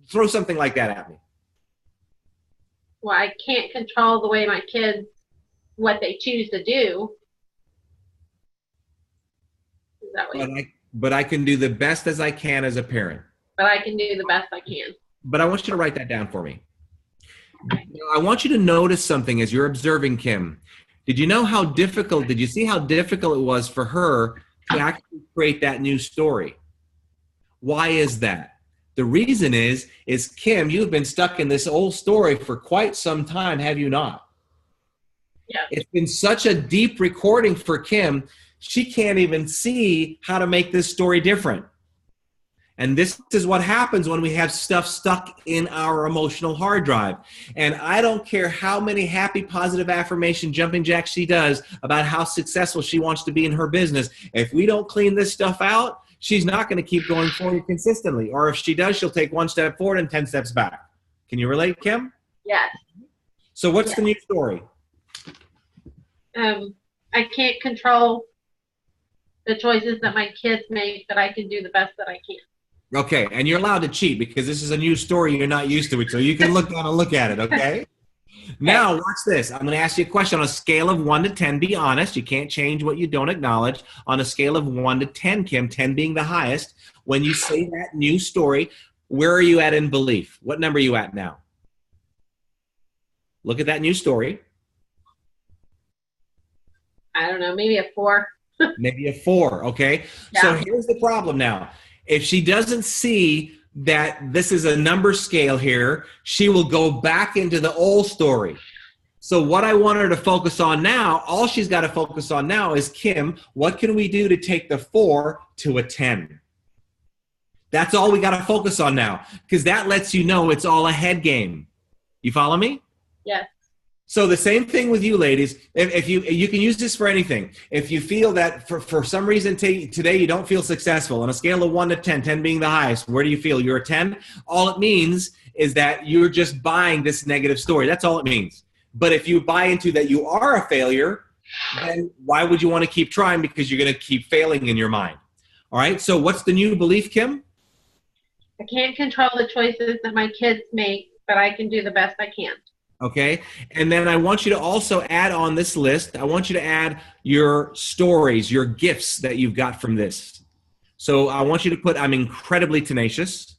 Throw something like that at me. Well, I can't control the way my kids, what they choose to do. Is that what But I can do the best as I can as a parent. But I can do the best I can. But I want you to write that down for me. I want you to notice something as you're observing Kim. Did you see how difficult it was for her to actually create that new story? Why is that? The reason is Kim, you've been stuck in this old story for quite some time, have you not? Yeah. It's been such a deep recording for Kim, she can't even see how to make this story different. And this is what happens when we have stuff stuck in our emotional hard drive. And I don't care how many happy, positive affirmation jumping jacks she does about how successful she wants to be in her business. If we don't clean this stuff out, she's not going to keep going forward consistently. Or if she does, she'll take 1 step forward and 10 steps back. Can you relate, Kim? Yes. So what's the new story? I can't control the choices that my kids make, but I can do the best that I can. Okay, and you're allowed to cheat because this is a new story. You're not used to it, so you can look down and look at it, okay? Now, watch this. I'm going to ask you a question on a scale of 1 to 10. Be honest. You can't change what you don't acknowledge. On a scale of 1 to 10, Kim, 10 being the highest, when you say that new story, where are you at in belief? What number are you at now? Look at that new story. I don't know, maybe a 4. Maybe a 4, okay? Yeah. So here's the problem now. If she doesn't see that this is a number scale here, she will go back into the old story. So what I want her to focus on now, all she's got to focus on now is, Kim, what can we do to take the 4 to a 10? That's all we got to focus on now, because that lets you know it's all a head game. You follow me? Yes. So the same thing with you, ladies. If you can use this for anything. If you feel that for some reason today you don't feel successful, on a scale of 1 to 10, 10 being the highest, where do you feel? You're a 10? All it means is that you're just buying this negative story. That's all it means. But if you buy into that you are a failure, then why would you want to keep trying? Because you're going to keep failing in your mind. All right, so what's the new belief, Kim? I can't control the choices that my kids make, but I can do the best I can. Okay, and then I want you to also add on this list, I want you to add your stories, your gifts that you've got from this. So I want you to put, I'm incredibly tenacious.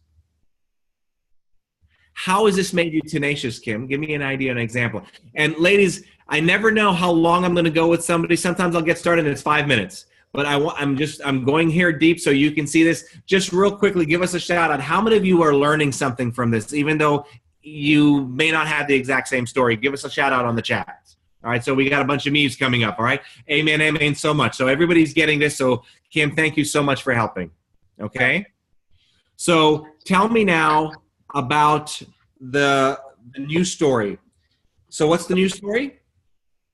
How has this made you tenacious, Kim? Give me an idea, an example. And ladies, I never know how long I'm going to go with somebody. Sometimes I'll get started and it's 5 minutes. But I'm going here deep so you can see this. Just real quickly, give us a shout out. How many of you are learning something from this, even though you may not have the exact same story? Give us a shout out on the chat. All right, so we got a bunch of memes coming up. All right, amen, amen, so much. So everybody's getting this. So Kim, thank you so much for helping. Okay, so tell me now about the new story. So what's the new story?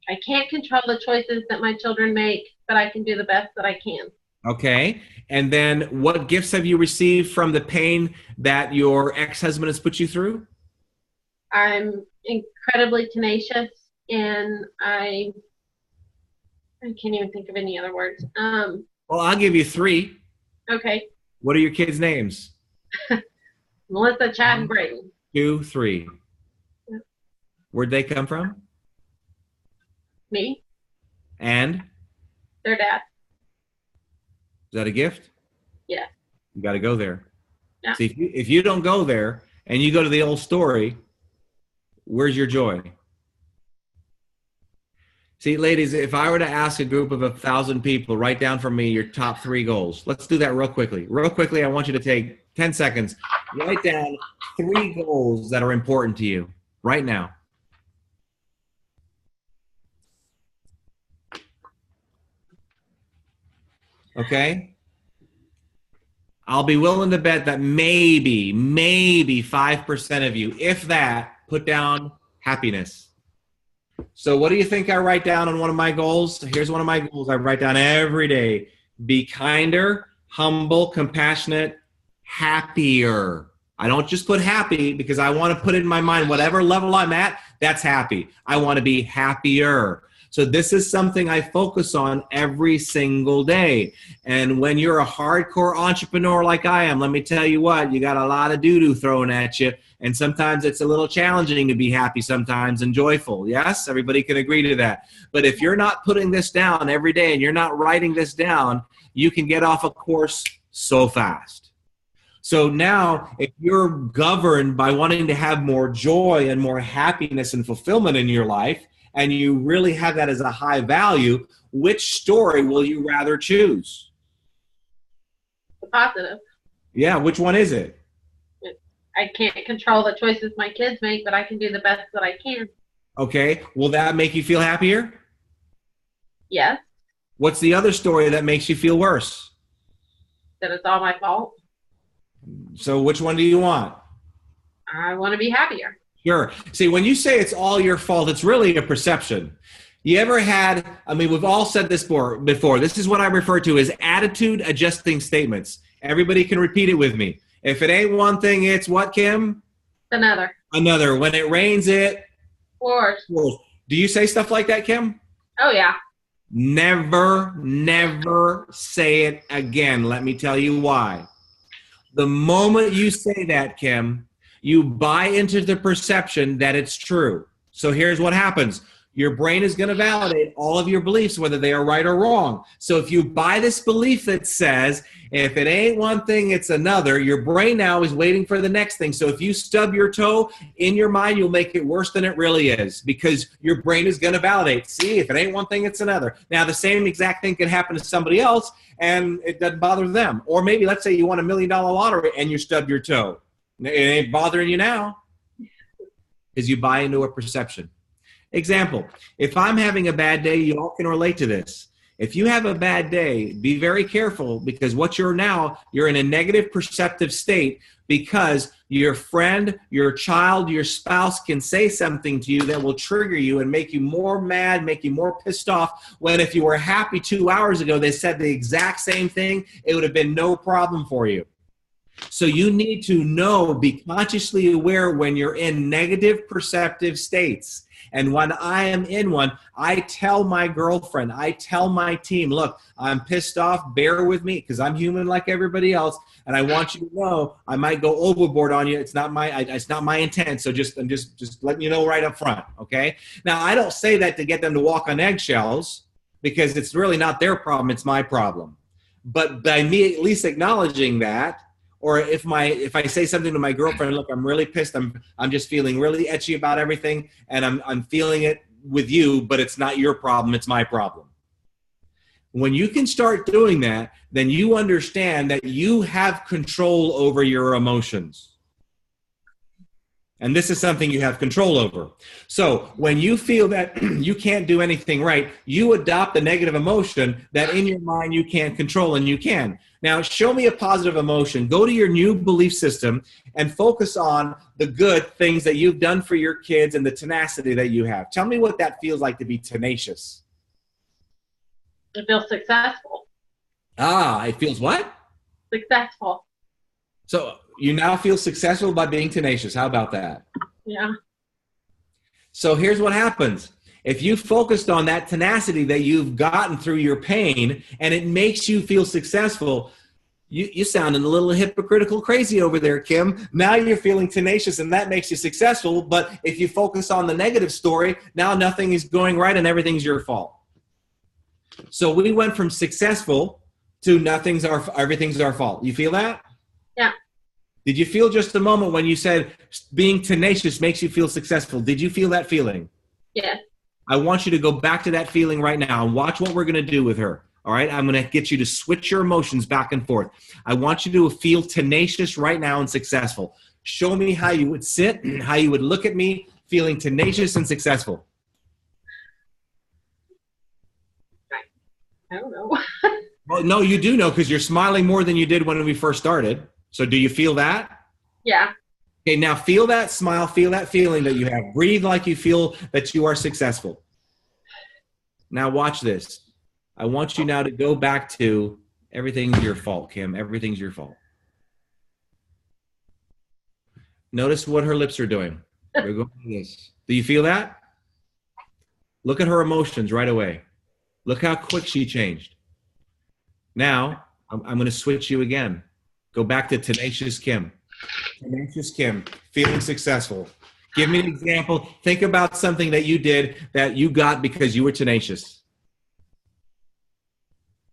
I can't control the choices that my children make, but I can do the best that I can. Okay, and then what gifts have you received from the pain that your ex-husband has put you through? I'm incredibly tenacious, and I can't even think of any other words. Well, I'll give you 3. Okay. What are your kids' names? Melissa, Chad, and Brayden. 2, 3. Yep. Where'd they come from? Me. And? Their dad. Is that a gift? Yeah. You got to go there. Yeah. See, if you don't go there and you go to the old story, where's your joy? See, ladies, if I were to ask a group of 1,000 people, write down for me your top 3 goals. Let's do that real quickly. Real quickly, I want you to take 10 seconds. Write down 3 goals that are important to you right now. Okay? I'll be willing to bet that maybe 5% of you, if that, put down happiness. So what do you think I write down on one of my goals? Here's one of my goals I write down every day. Be kinder, humble, compassionate, happier. I don't just put happy because I want to put in my mind whatever level I'm at, that's happy. I want to be happier. So this is something I focus on every single day. And when you're a hardcore entrepreneur like I am, let me tell you what, you got a lot of doo-doo thrown at you. And sometimes it's a little challenging to be happy sometimes and joyful. Yes, everybody can agree to that. But if you're not putting this down every day and you're not writing this down, you can get off a course so fast. So now if you're governed by wanting to have more joy and more happiness and fulfillment in your life, and you really have that as a high value, which story will you rather choose? The positive. Yeah, which one is it? I can't control the choices my kids make, but I can do the best that I can. Okay, will that make you feel happier? Yes. What's the other story that makes you feel worse? That it's all my fault. So which one do you want? I want to be happier. Sure. See, when you say it's all your fault, it's really a perception. You ever had, I mean, we've all said this before. This is what I refer to as attitude adjusting statements. Everybody can repeat it with me. If it ain't one thing, it's what, Kim? Another. Another. When it rains, it Pours. pours. Do you say stuff like that, Kim? Oh, yeah. Never, never say it again. Let me tell you why. The moment you say that, Kim, you buy into the perception that it's true. So here's what happens. Your brain is going to validate all of your beliefs, whether they are right or wrong. So if you buy this belief that says, if it ain't one thing, it's another, your brain now is waiting for the next thing. So if you stub your toe, in your mind, you'll make it worse than it really is because your brain is going to validate. See, if it ain't one thing, it's another. Now, the same exact thing can happen to somebody else, and it doesn't bother them. Or maybe, let's say you won $1 million lottery and you stub your toe. It ain't bothering you now because you buy into a perception. Example, if I'm having a bad day, you all can relate to this. If you have a bad day, be very careful because what you're in a negative perceptive state because your friend, your child, your spouse can say something to you that will trigger you and make you more mad, make you more pissed off, when if you were happy 2 hours ago, they said the exact same thing, it would have been no problem for you. So you need to know, be consciously aware when you're in negative perceptive states. And when I am in one, I tell my girlfriend, I tell my team, look, I'm pissed off, bear with me because I'm human like everybody else. And I want you to know I might go overboard on you. It's not my intent. So I'm just letting you know right up front. Okay. Now, I don't say that to get them to walk on eggshells because it's really not their problem. It's my problem. But by me at least acknowledging that, or if I say something to my girlfriend, look, I'm really pissed. I'm just feeling really etchy about everything, and I'm feeling it with you, but it's not your problem. It's my problem. When you can start doing that, then you understand that you have control over your emotions. And this is something you have control over. So when you feel that you can't do anything right, you adopt a negative emotion that in your mind you can't control, and you can. Now, show me a positive emotion. Go to your new belief system and focus on the good things that you've done for your kids and the tenacity that you have. Tell me what that feels like to be tenacious. It feels successful. It feels what? Successful. So you now feel successful by being tenacious. How about that? Yeah. So here's what happens. If you focused on that tenacity that you've gotten through your pain and it makes you feel successful, you sounding a little hypocritical crazy over there, Kim. Now you're feeling tenacious and that makes you successful. But if you focus on the negative story, now nothing is going right and everything's your fault. So we went from successful to everything's our fault. You feel that? Yeah. Did you feel just a moment when you said being tenacious makes you feel successful? Did you feel that feeling? Yes. I want you to go back to that feeling right now and watch what we're going to do with her. All right? I'm going to get you to switch your emotions back and forth. I want you to feel tenacious right now and successful. Show me how you would sit and how you would look at me feeling tenacious and successful. I don't know. Well, no, you do know because you're smiling more than you did when we first started. So do you feel that? Yeah. Okay, now feel that smile, feel that feeling that you have. Breathe like you feel that you are successful. Now watch this. I want you now to go back to everything's your fault, Kim. Everything's your fault. Notice what her lips are doing. They're going like this. Do you feel that? Look at her emotions right away. Look how quick she changed. Now, I'm going to switch you again. Go back to tenacious Kim. Tenacious Kim, feeling successful. Give me an example. Think about something that you did that you got because you were tenacious.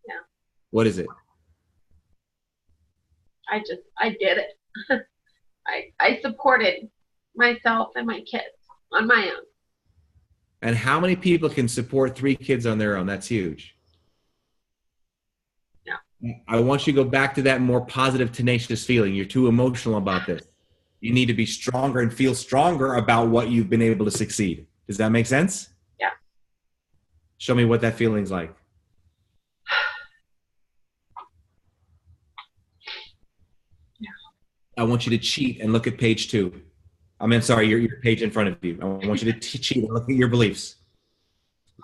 Yeah. What is it? I did it. I supported myself and my kids on my own. And how many people can support 3 kids on their own? That's huge. Yeah. I want you to go back to that more positive, tenacious feeling. You're too emotional about this. You need to be stronger and feel stronger about what you've been able to succeed. Does that make sense? Yeah. Show me what that feeling's like. Yeah. I want you to cheat and look at page 2. I mean, sorry, your page in front of you. I want you to cheat and look at your beliefs.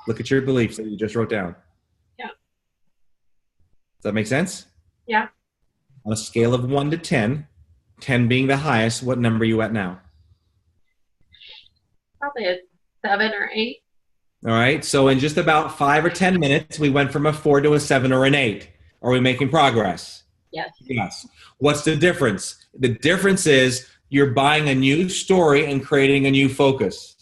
Look at your beliefs that you just wrote down. Yeah. Does that make sense? Yeah. On a scale of 1 to 10, 10 being the highest, what number are you at now? Probably a 7 or 8. All right. So in just about 5 or 10 minutes, we went from a 4 to a 7 or an 8. Are we making progress? Yes. Yes. What's the difference? The difference is you're buying a new story and creating a new focus.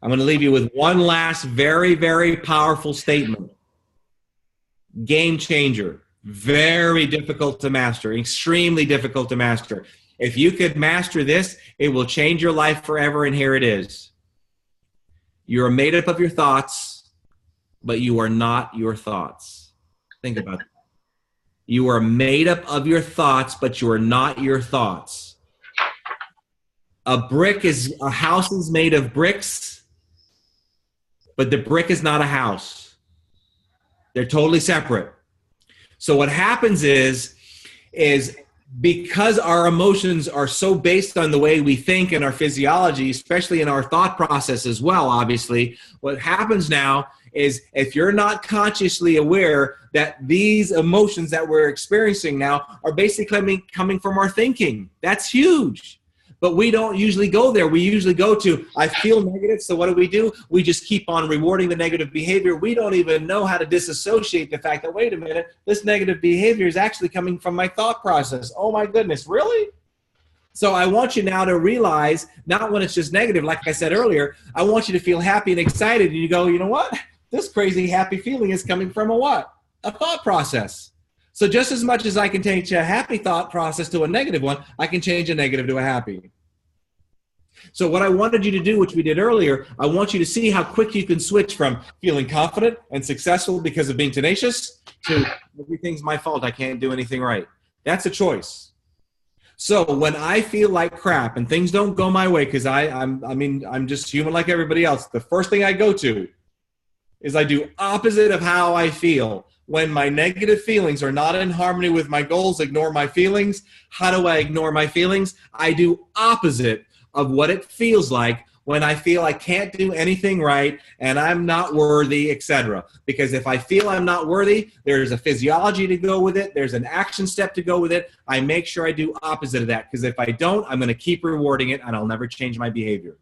I'm going to leave you with one last very, very powerful statement. Game changer. Very difficult to master. Extremely difficult to master. If you could master this, it will change your life forever, and here it is. You are made up of your thoughts, but you are not your thoughts. Think about that. You are made up of your thoughts, but you are not your thoughts. A house is made of bricks, but the brick is not a house. They're totally separate. So what happens is because our emotions are so based on the way we think and our physiology, especially in our thought process as well, obviously, what happens now is if you're not consciously aware that these emotions that we're experiencing now are basically coming from our thinking. That's huge. But we don't usually go there. We usually go to, I feel negative, so what do? We just keep on rewarding the negative behavior. We don't even know how to disassociate the fact that, wait a minute, this negative behavior is actually coming from my thought process. Oh my goodness, really? So I want you now to realize, not when it's just negative, like I said earlier, I want you to feel happy and excited, and you go, you know what? This crazy happy feeling is coming from a what? A thought process. So just as much as I can change a happy thought process to a negative one, I can change a negative to a happy. So what I wanted you to do, which we did earlier, I want you to see how quick you can switch from feeling confident and successful because of being tenacious to everything's my fault, I can't do anything right. That's a choice. So when I feel like crap and things don't go my way, because I'm just human like everybody else, the first thing I go to is I do opposite of how I feel. When my negative feelings are not in harmony with my goals, ignore my feelings. How do I ignore my feelings? I do opposite of what it feels like when I feel I can't do anything right and I'm not worthy, etc. Because if I feel I'm not worthy, there's a physiology to go with it. There's an action step to go with it. I make sure I do opposite of that, because if I don't, I'm going to keep rewarding it and I'll never change my behavior.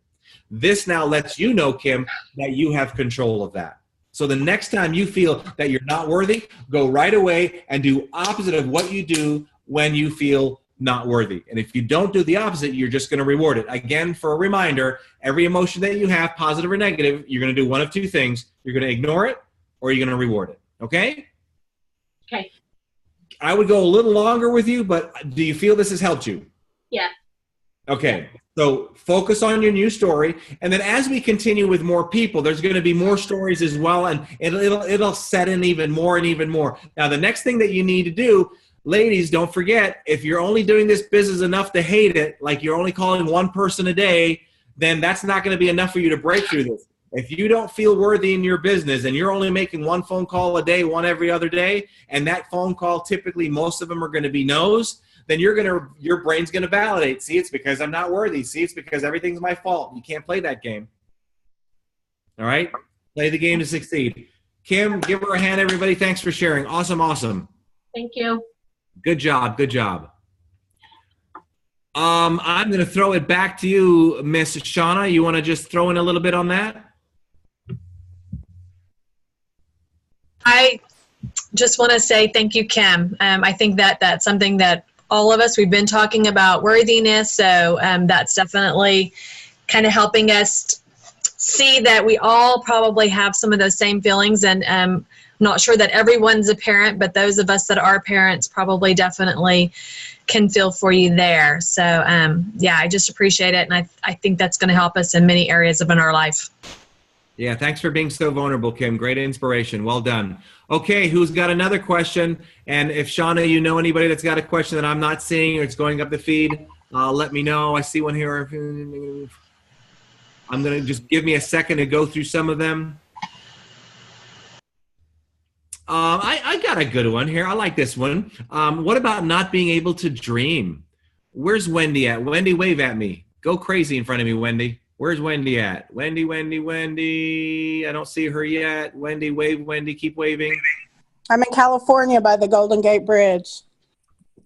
This now lets you know, Kim, that you have control of that. So the next time you feel that you're not worthy, go right away and do opposite of what you do when you feel not worthy. And if you don't do the opposite, you're just going to reward it. Again, for a reminder, every emotion that you have, positive or negative, you're going to do one of two things. You're going to ignore it or you're going to reward it. Okay? Okay. I would go a little longer with you, but do you feel this has helped you? Yeah. Okay. So focus on your new story. And then as we continue with more people, there's going to be more stories as well. And it'll set in even more and even more. Now, the next thing that you need to do, ladies, don't forget, if you're only doing this business enough to hate it, like you're only calling one person a day, then that's not going to be enough for you to break through this. If you don't feel worthy in your business and you're only making one phone call a day, one every other day, and that phone call, typically most of them are going to be no's, then your brain's going to validate. See, it's because I'm not worthy. See, it's because everything's my fault. You can't play that game. All right? Play the game to succeed. Kim, give her a hand, everybody. Thanks for sharing. Awesome, awesome. Thank you. Good job, good job. I'm going to throw it back to you, Miss Shauna. You want to just throw in a little bit on that? I just want to say thank you, Kim. I think that that's something that all of us, we've been talking about worthiness, so that's definitely kind of helping us see that we all probably have some of those same feelings, and I'm not sure that everyone's a parent, but those of us that are parents probably definitely can feel for you there. So yeah, I just appreciate it, and I think that's going to help us in many areas of our life. Yeah, thanks for being so vulnerable, Kim. Great inspiration. Well done. Okay, who's got another question? And if, Shauna, you know anybody that's got a question that I'm not seeing or it's going up the feed, let me know. I see one here. I'm going to just give me a second to go through some of them. I got a good one here. I like this one. What about not being able to dream? Where's Wendy at? Wendy, wave at me. Go crazy in front of me, Wendy. Where's Wendy at? Wendy, Wendy, Wendy. I don't see her yet. Wendy, wave, Wendy, keep waving. I'm in California by the Golden Gate Bridge.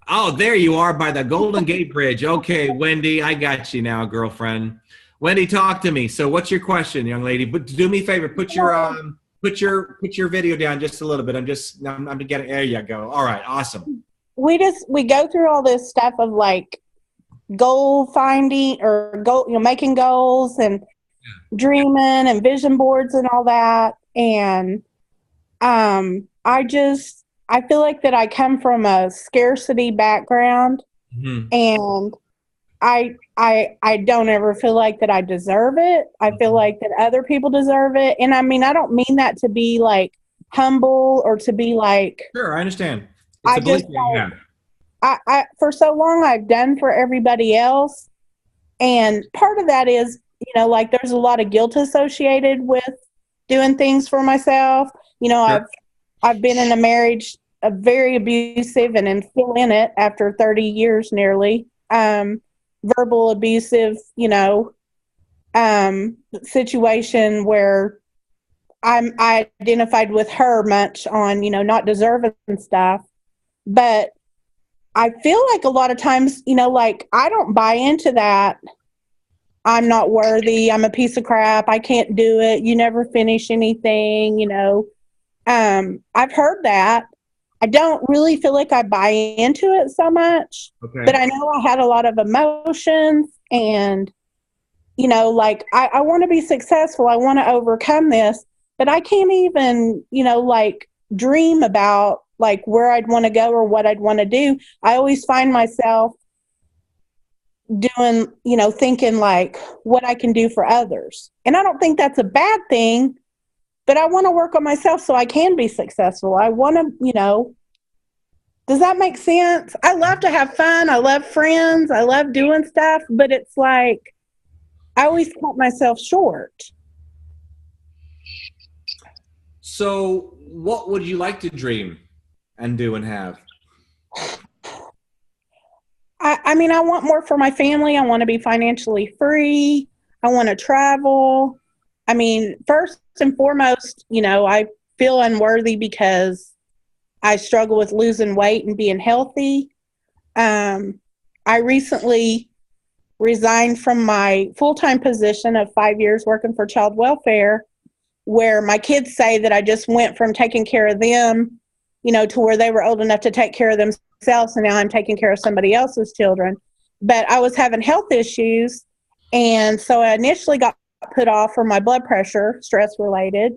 Oh, there you are by the Golden Gate Bridge. Okay, Wendy, I got you now, girlfriend. Wendy, talk to me. So what's your question, young lady? But do me a favor, put your video down just a little bit. I'm getting, there you go. All right, awesome. We go through all this stuff of like goal finding or making goals and dreaming and vision boards and all that. And I feel like that I come from a scarcity background, and I don't ever feel like that I deserve it. I feel like that other people deserve it. And I mean, I don't mean that to be like humble or to be like, sure, I understand. I for so long I've done for everybody else. And part of that is, like there's a lot of guilt associated with doing things for myself. Sure. I've been in a marriage, a very abusive, and am still in it after 30 years nearly. Verbal abusive, situation where I identified with her much on, not deserving stuff. But I feel like a lot of times, like I don't buy into that. I'm not worthy. I'm a piece of crap. I can't do it. You never finish anything, I've heard that. I don't really feel like I buy into it so much, but I know I had a lot of emotions and, like I want to be successful. I want to overcome this, but I can't even, like dream about like where I'd want to go or what I'd want to do. I always find myself doing, thinking like what I can do for others. And I don't think that's a bad thing. But I want to work on myself so I can be successful. I want to, does that make sense? I love to have fun. I love friends. I love doing stuff. But it's like, I always cut myself short. So what would you like to dream and do and have? I mean, I want more for my family. I want to be financially free. I want to travel. I mean, first and foremost, I feel unworthy because I struggle with losing weight and being healthy. I recently resigned from my full-time position of 5 years working for child welfare, where my kids say that I just went from taking care of them, to where they were old enough to take care of themselves, and now I'm taking care of somebody else's children. But I was having health issues, and so I initially got put off for my blood pressure, stress related.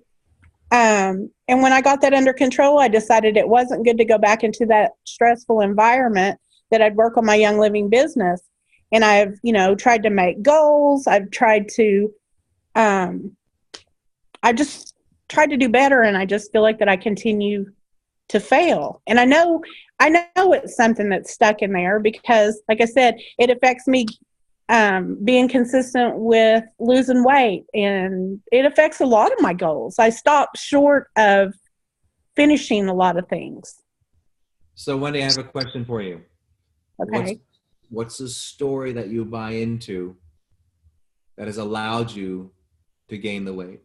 And when I got that under control, I decided it wasn't good to go back into that stressful environment, that I'd work on my Young Living business. And I've, tried to make goals. I've tried to, I just tried to do better. And I just feel like that I continue to fail. And I know it's something that's stuck in there because, like I said, it affects me being consistent with losing weight, and it affects a lot of my goals. I stopped short of finishing a lot of things. So Wendy, I have a question for you. Okay. What's the story that you buy into that has allowed you to gain the weight?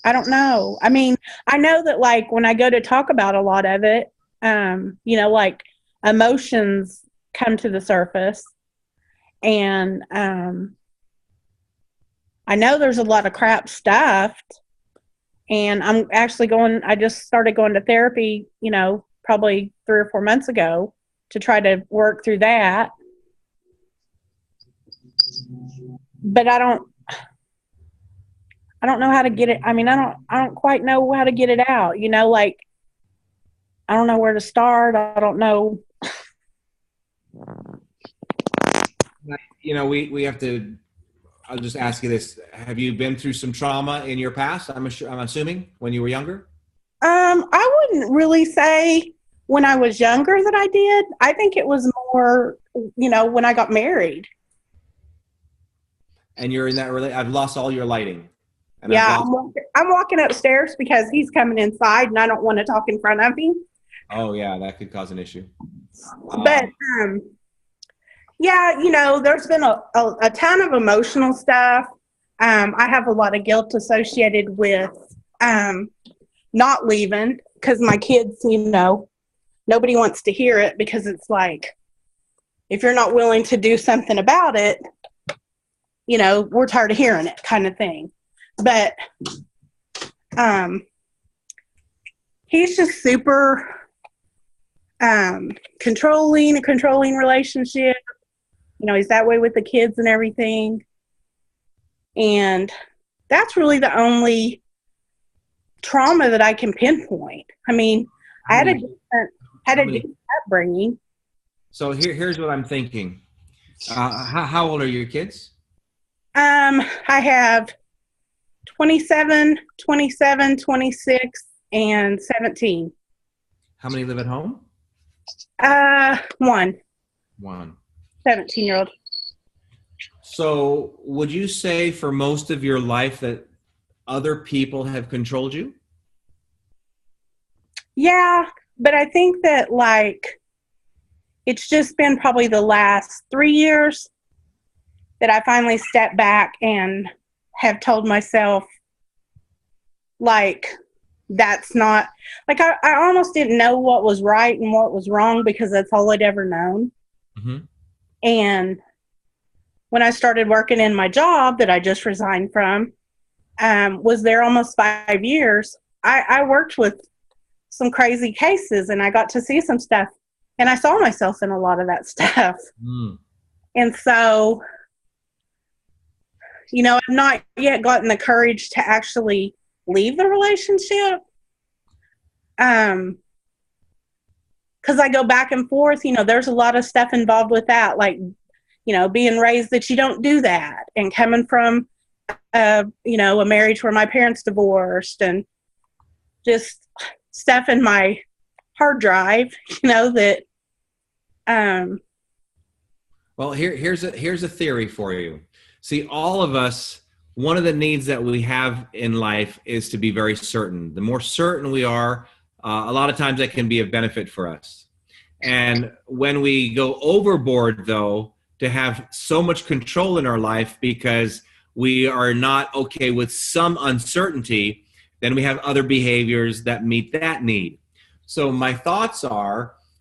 I don't know. I mean, I know that like when I go to talk about a lot of it, like emotions come to the surface, and I know there's a lot of crap stuffed, and I just started going to therapy, probably 3 or 4 months ago to try to work through that. But I don't know how to get it. I mean, I don't quite know how to get it out, like I don't know where to start. I don't know. We have to, I'll just ask you this. Have you been through some trauma in your past? I'm assuming when you were younger? I wouldn't really say when I was younger that I did. I think it was more, when I got married. And you're in that I've lost all your lighting. And yeah, I'm walking upstairs because he's coming inside and I don't want to talk in front of him. Oh yeah, that could cause an issue. But yeah, there's been a ton of emotional stuff. I have a lot of guilt associated with not leaving because my kids, nobody wants to hear it because it's like, if you're not willing to do something about it, we're tired of hearing it kind of thing. But he's just super controlling, a controlling relationship. He's that way with the kids and everything. And that's really the only trauma that I can pinpoint. I mean, I had a different upbringing. So here's what I'm thinking. How old are your kids? I have 27, 26, and 17. How many live at home? One. 17-year-old. So would you say for most of your life that other people have controlled you? Yeah, but I think that it's just been probably the last 3 years that I finally stepped back and have told myself, that's not, I almost didn't know what was right and what was wrong because that's all I'd ever known. Mm-hmm. And when I started working in my job that I just resigned from, was there almost 5 years, I worked with some crazy cases and I got to see some stuff and I saw myself in a lot of that stuff. Mm. And so, I've not yet gotten the courage to actually leave the relationship. Because I go back and forth, there's a lot of stuff involved with that, being raised that you don't do that and coming from, a marriage where my parents divorced and just stuff in my hard drive, that. Well, here's a theory for you. See, all of us, one of the needs that we have in life is to be very certain. The more certain we are, a lot of times that can be a benefit for us. And when we go overboard, though, to have so much control in our life because we are not okay with some uncertainty, then we have other behaviors that meet that need. So my thoughts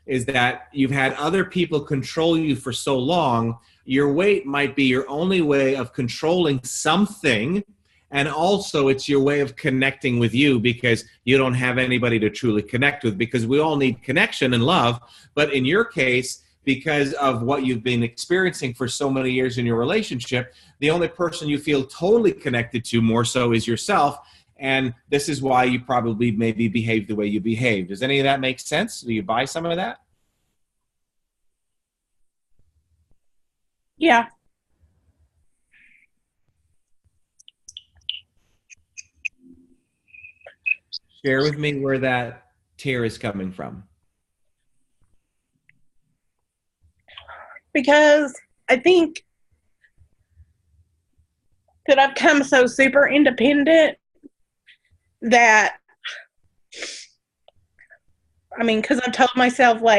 is that you've had other people control you for so long, your weight might be your only way of controlling something. And also it's your way of connecting with you because you don't have anybody to truly connect with, because we all need connection and love. But in your case, because of what you've been experiencing for so many years in your relationship, the only person you feel totally connected to more so is yourself. And this is why you probably maybe behave the way you behave. Does any of that make sense? Do you buy some of that? Yeah. Share with me where that tear is coming from. Because I think that I've come so super independent that, because I've told myself, all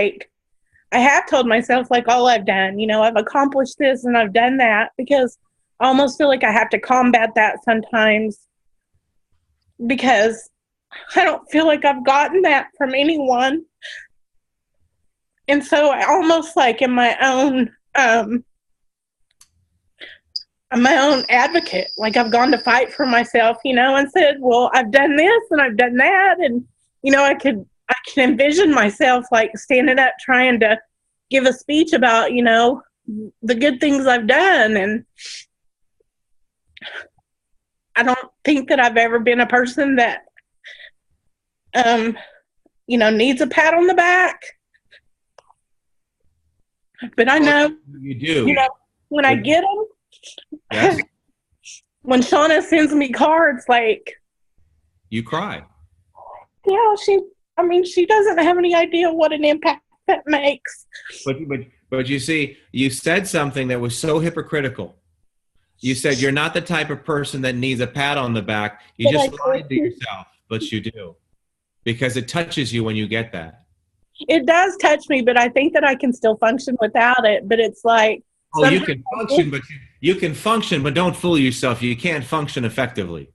I've done, I've accomplished this and I've done that, because I almost feel like I have to combat that sometimes because I don't feel like I've gotten that from anyone. And so I almost in my own I'm my own advocate. I've gone to fight for myself, and said, well, I've done this and I've done that. And, I can envision myself standing up trying to give a speech about, the good things I've done. And I don't think that I've ever been a person that, needs a pat on the back. But I know you do. When I get them, yes. When Shauna sends me cards, you cry. Yeah, she doesn't have any idea what an impact that makes. But you see, you said something that was so hypocritical. You said you're not the type of person that needs a pat on the back. You just lied to yourself, but you do. Because it touches you when you get that. It does touch me, but I think that I can still function without it. But it's like, oh, you can function, but don't fool yourself. You can't function effectively.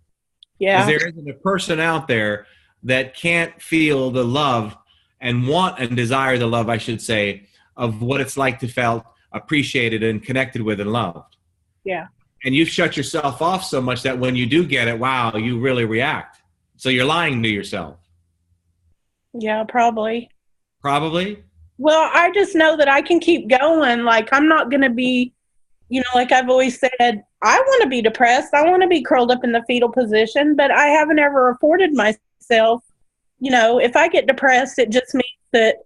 Yeah. Because there isn't a person out there that can't feel the love and want and desire the love, I should say, of what it's like to feel appreciated and connected with and loved. Yeah. And you've shut yourself off so much that when you do get it, wow, you really react. So you're lying to yourself. Yeah, probably. Probably? Well, I just know that I can keep going. Like, I'm not going to be, like I've always said, I want to be depressed. I want to be curled up in the fetal position, but I haven't ever afforded myself. If I get depressed, it just means that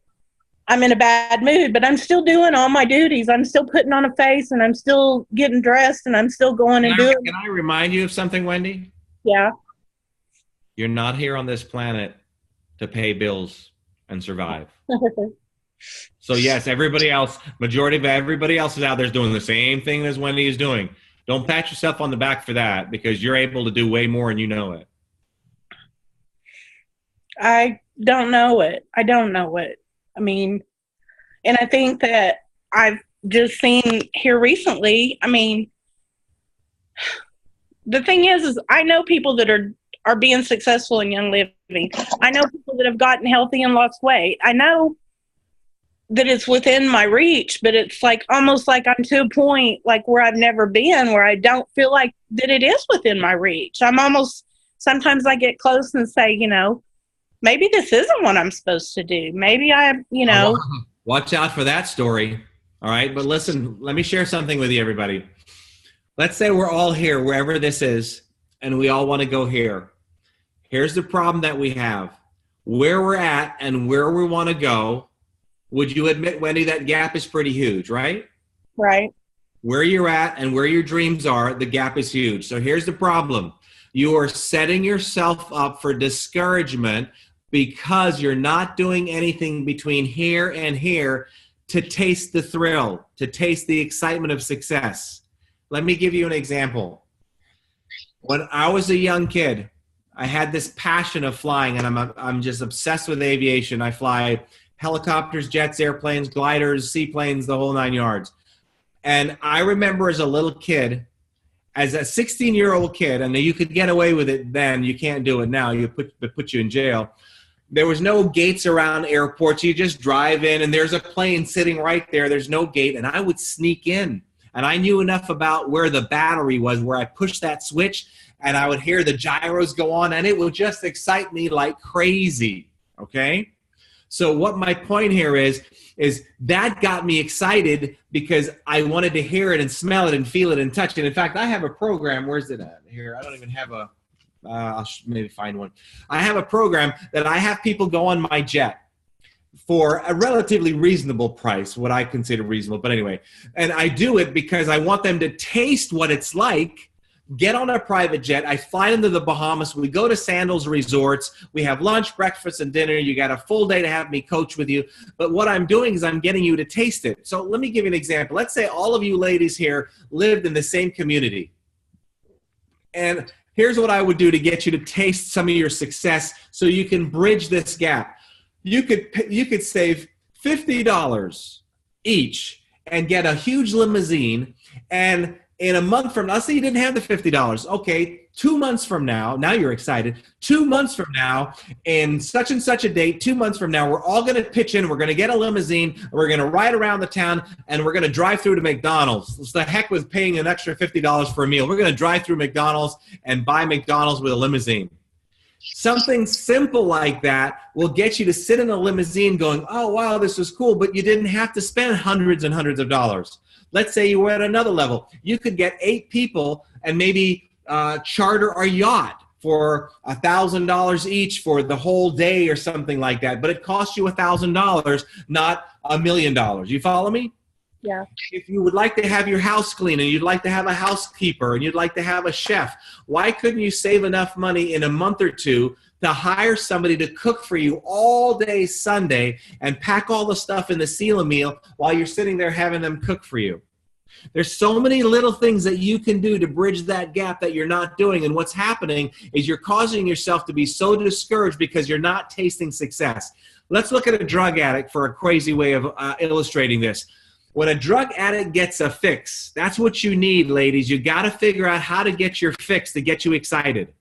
I'm in a bad mood, but I'm still doing all my duties. I'm still putting on a face, and I'm still getting dressed, and I'm still going and doing. Can I remind you of something, Wendy? Yeah. You're not here on this planet to pay bills and survive. So yes, majority of everybody else is out there doing the same thing as Wendy is doing. Don't pat yourself on the back for that, because you're able to do way more and you know it. I don't know it. I mean, and I think that I've just seen here recently, the thing is I know people that are being successful in young living. I know people that have gotten healthy and lost weight. I know that it's within my reach, but it's like almost like I'm to a point like where I've never been, where I don't feel like that it is within my reach. Sometimes I get close and say, maybe this isn't what I'm supposed to do. Maybe Watch out for that story. All right. But listen, let me share something with you, everybody. Let's say we're all here, wherever this is, and we all want to go here. Here's the problem that we have. Where we're at and where we want to go, would you admit, Wendy, that gap is pretty huge, right? Right. Where you're at and where your dreams are, the gap is huge. So here's the problem. You are setting yourself up for discouragement because you're not doing anything between here and here to taste the thrill, to taste the excitement of success. Let me give you an example. When I was a young kid, I had this passion of flying, and I'm just obsessed with aviation. I fly helicopters, jets, airplanes, gliders, seaplanes, the whole 9 yards. And I remember as a little kid, as a 16-year-old kid, and you could get away with it then, you can't do it now, you put you in jail. There was no gates around airports. You just drive in, and there's a plane sitting right there. There's no gate, and I would sneak in. And I knew enough about where the battery was, where I pushed that switch, and I would hear the gyros go on, and it would just excite me like crazy, okay? So what my point here is that got me excited because I wanted to hear it and smell it and feel it and touch it. In fact, I have a program. Where's it at here? I don't even have I'll maybe find one. I have a program that I have people go on my jet for a relatively reasonable price, what I consider reasonable, but anyway. And I do it because I want them to taste what it's like. Get on a private jet. I fly them to the Bahamas. We go to Sandals Resorts. We have lunch, breakfast, and dinner. You got a full day to have me coach with you. But what I'm doing is I'm getting you to taste it. So let me give you an example. Let's say all of you ladies here lived in the same community. And here's what I would do to get you to taste some of your success so you can bridge this gap. You could save $50 each and get a huge limousine, and in a month from now, let's say you didn't have the $50. Okay, 2 months from now you're excited. 2 months from now, in such and such a date, 2 months from now, we're all going to pitch in. We're going to get a limousine. We're going to ride around the town, and we're going to drive through to McDonald's. It's the heck with paying an extra $50 for a meal. We're going to drive through McDonald's and buy McDonald's with a limousine. Something simple like that will get you to sit in a limousine going, oh, wow, this was cool, but you didn't have to spend hundreds and hundreds of dollars. Let's say you were at another level. You could get 8 people and maybe charter a yacht for $1,000 each for the whole day or something like that. But it costs you $1,000, not $1 million. You follow me? Yeah. If you would like to have your house clean and you'd like to have a housekeeper and you'd like to have a chef, why couldn't you save enough money in a month or two to hire somebody to cook for you all day Sunday and pack all the stuff in the seal meal while you're sitting there having them cook for you? There's so many little things that you can do to bridge that gap that you're not doing. And what's happening is you're causing yourself to be so discouraged because you're not tasting success. Let's look at a drug addict for a crazy way of illustrating this. When a drug addict gets a fix, that's what you need, ladies. You got to figure out how to get your fix to get you excited.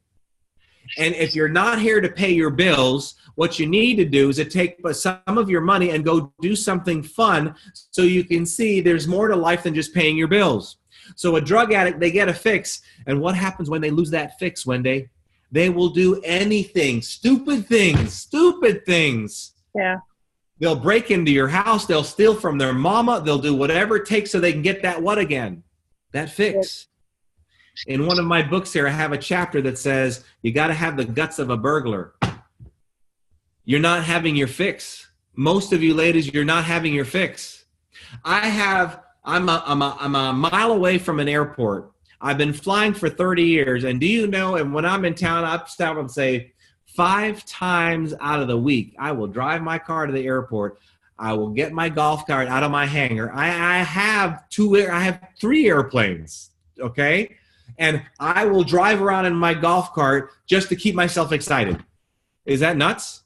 And if you're not here to pay your bills, what you need to do is to take some of your money and go do something fun so you can see there's more to life than just paying your bills. So a drug addict, they get a fix. And what happens when they lose that fix, Wendy? They will do anything, stupid things. Yeah. They'll break into your house. They'll steal from their mama. They'll do whatever it takes so they can get that what again? That fix. In one of my books here, I have a chapter that says you got to have the guts of a burglar. You're not having your fix. Most of you ladies, you're not having your fix. I'm a mile away from an airport. I've been flying for 30 years. And do you know, and when I'm in town, I stop and say 5 times out of the week, I will drive my car to the airport. I will get my golf cart out of my hangar. I have 3 airplanes, okay? And I will drive around in my golf cart just to keep myself excited. Is that nuts?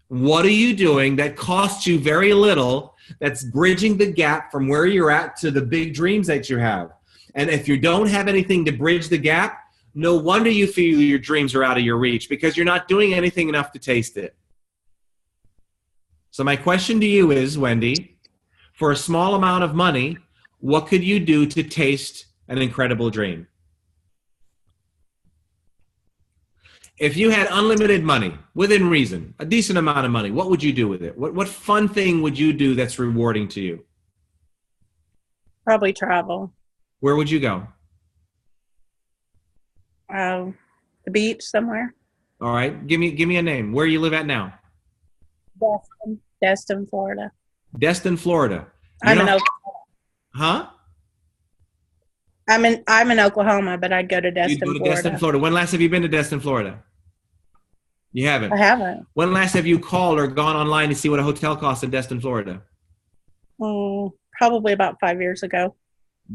What are you doing that costs you very little that's bridging the gap from where you're at to the big dreams that you have? And if you don't have anything to bridge the gap, no wonder you feel your dreams are out of your reach because you're not doing anything enough to taste it. So my question to you is, Wendy, for a small amount of money, what could you do to taste an incredible dream? If you had unlimited money, within reason, a decent amount of money, what would you do with it? What fun thing would you do that's rewarding to you? Probably travel. Where would you go? The beach somewhere. All right. Give me a name. Where you live at now? Destin, Florida. Destin, Florida. I'm in Oklahoma. Huh? I'm in Oklahoma, but I'd go to Destin, You'd go to Florida. Destin, Florida. When last have you been to Destin, Florida? You haven't? I haven't. When last have you called or gone online to see what a hotel costs in Destin, Florida? Probably about 5 years ago.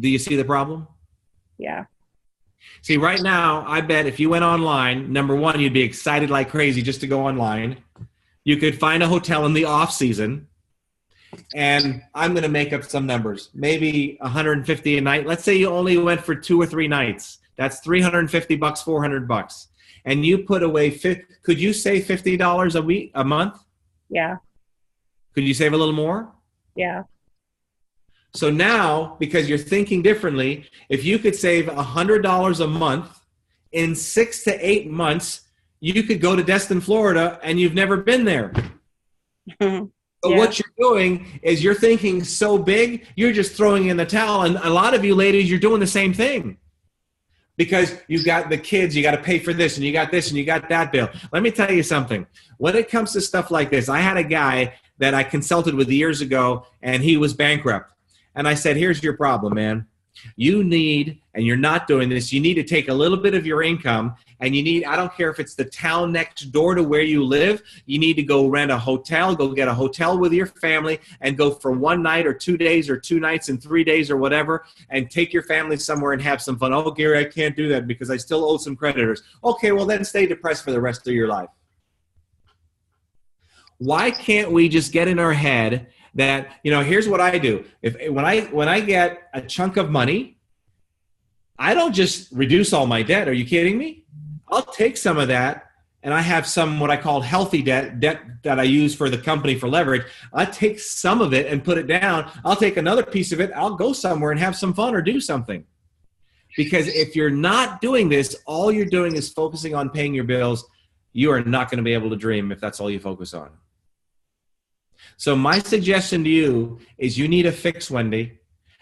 Do you see the problem? Yeah. See, right now, I bet if you went online, number one, you'd be excited like crazy just to go online. You could find a hotel in the off season, and I'm going to make up some numbers, maybe $150 a night. Let's say you only went for 2 or 3 nights. That's $350, $400. And you put away, could you save $50 a month? Yeah. Could you save a little more? Yeah. So now, because you're thinking differently, if you could save $100 a month in 6 to 8 months, you could go to Destin, Florida, and you've never been there. So what you're doing is you're thinking so big, you're just throwing in the towel. And a lot of you ladies, you're doing the same thing. Because you've got the kids, you got to pay for this, and you got this, and you got that bill. Let me tell you something. When it comes to stuff like this, I had a guy that I consulted with years ago, and he was bankrupt. And I said, here's your problem, man. You need, and you're not doing this, you need to take a little bit of your income, and you need, I don't care if it's the town next door to where you live, you need to go rent a hotel, go get a hotel with your family, and go for 1 night or 2 days or 2 nights and 3 days or whatever, and take your family somewhere and have some fun. Oh, Gary, I can't do that because I still owe some creditors. Okay, well then stay depressed for the rest of your life. Why can't we just get in our head that, you know, here's what I do. When I get a chunk of money, I don't just reduce all my debt. Are you kidding me? I'll take some of that, and I have some what I call healthy debt that I use for the company for leverage. I take some of it and put it down. I'll take another piece of it. I'll go somewhere and have some fun or do something. Because if you're not doing this, all you're doing is focusing on paying your bills. You are not going to be able to dream if that's all you focus on. So my suggestion to you is you need a fix, Wendy.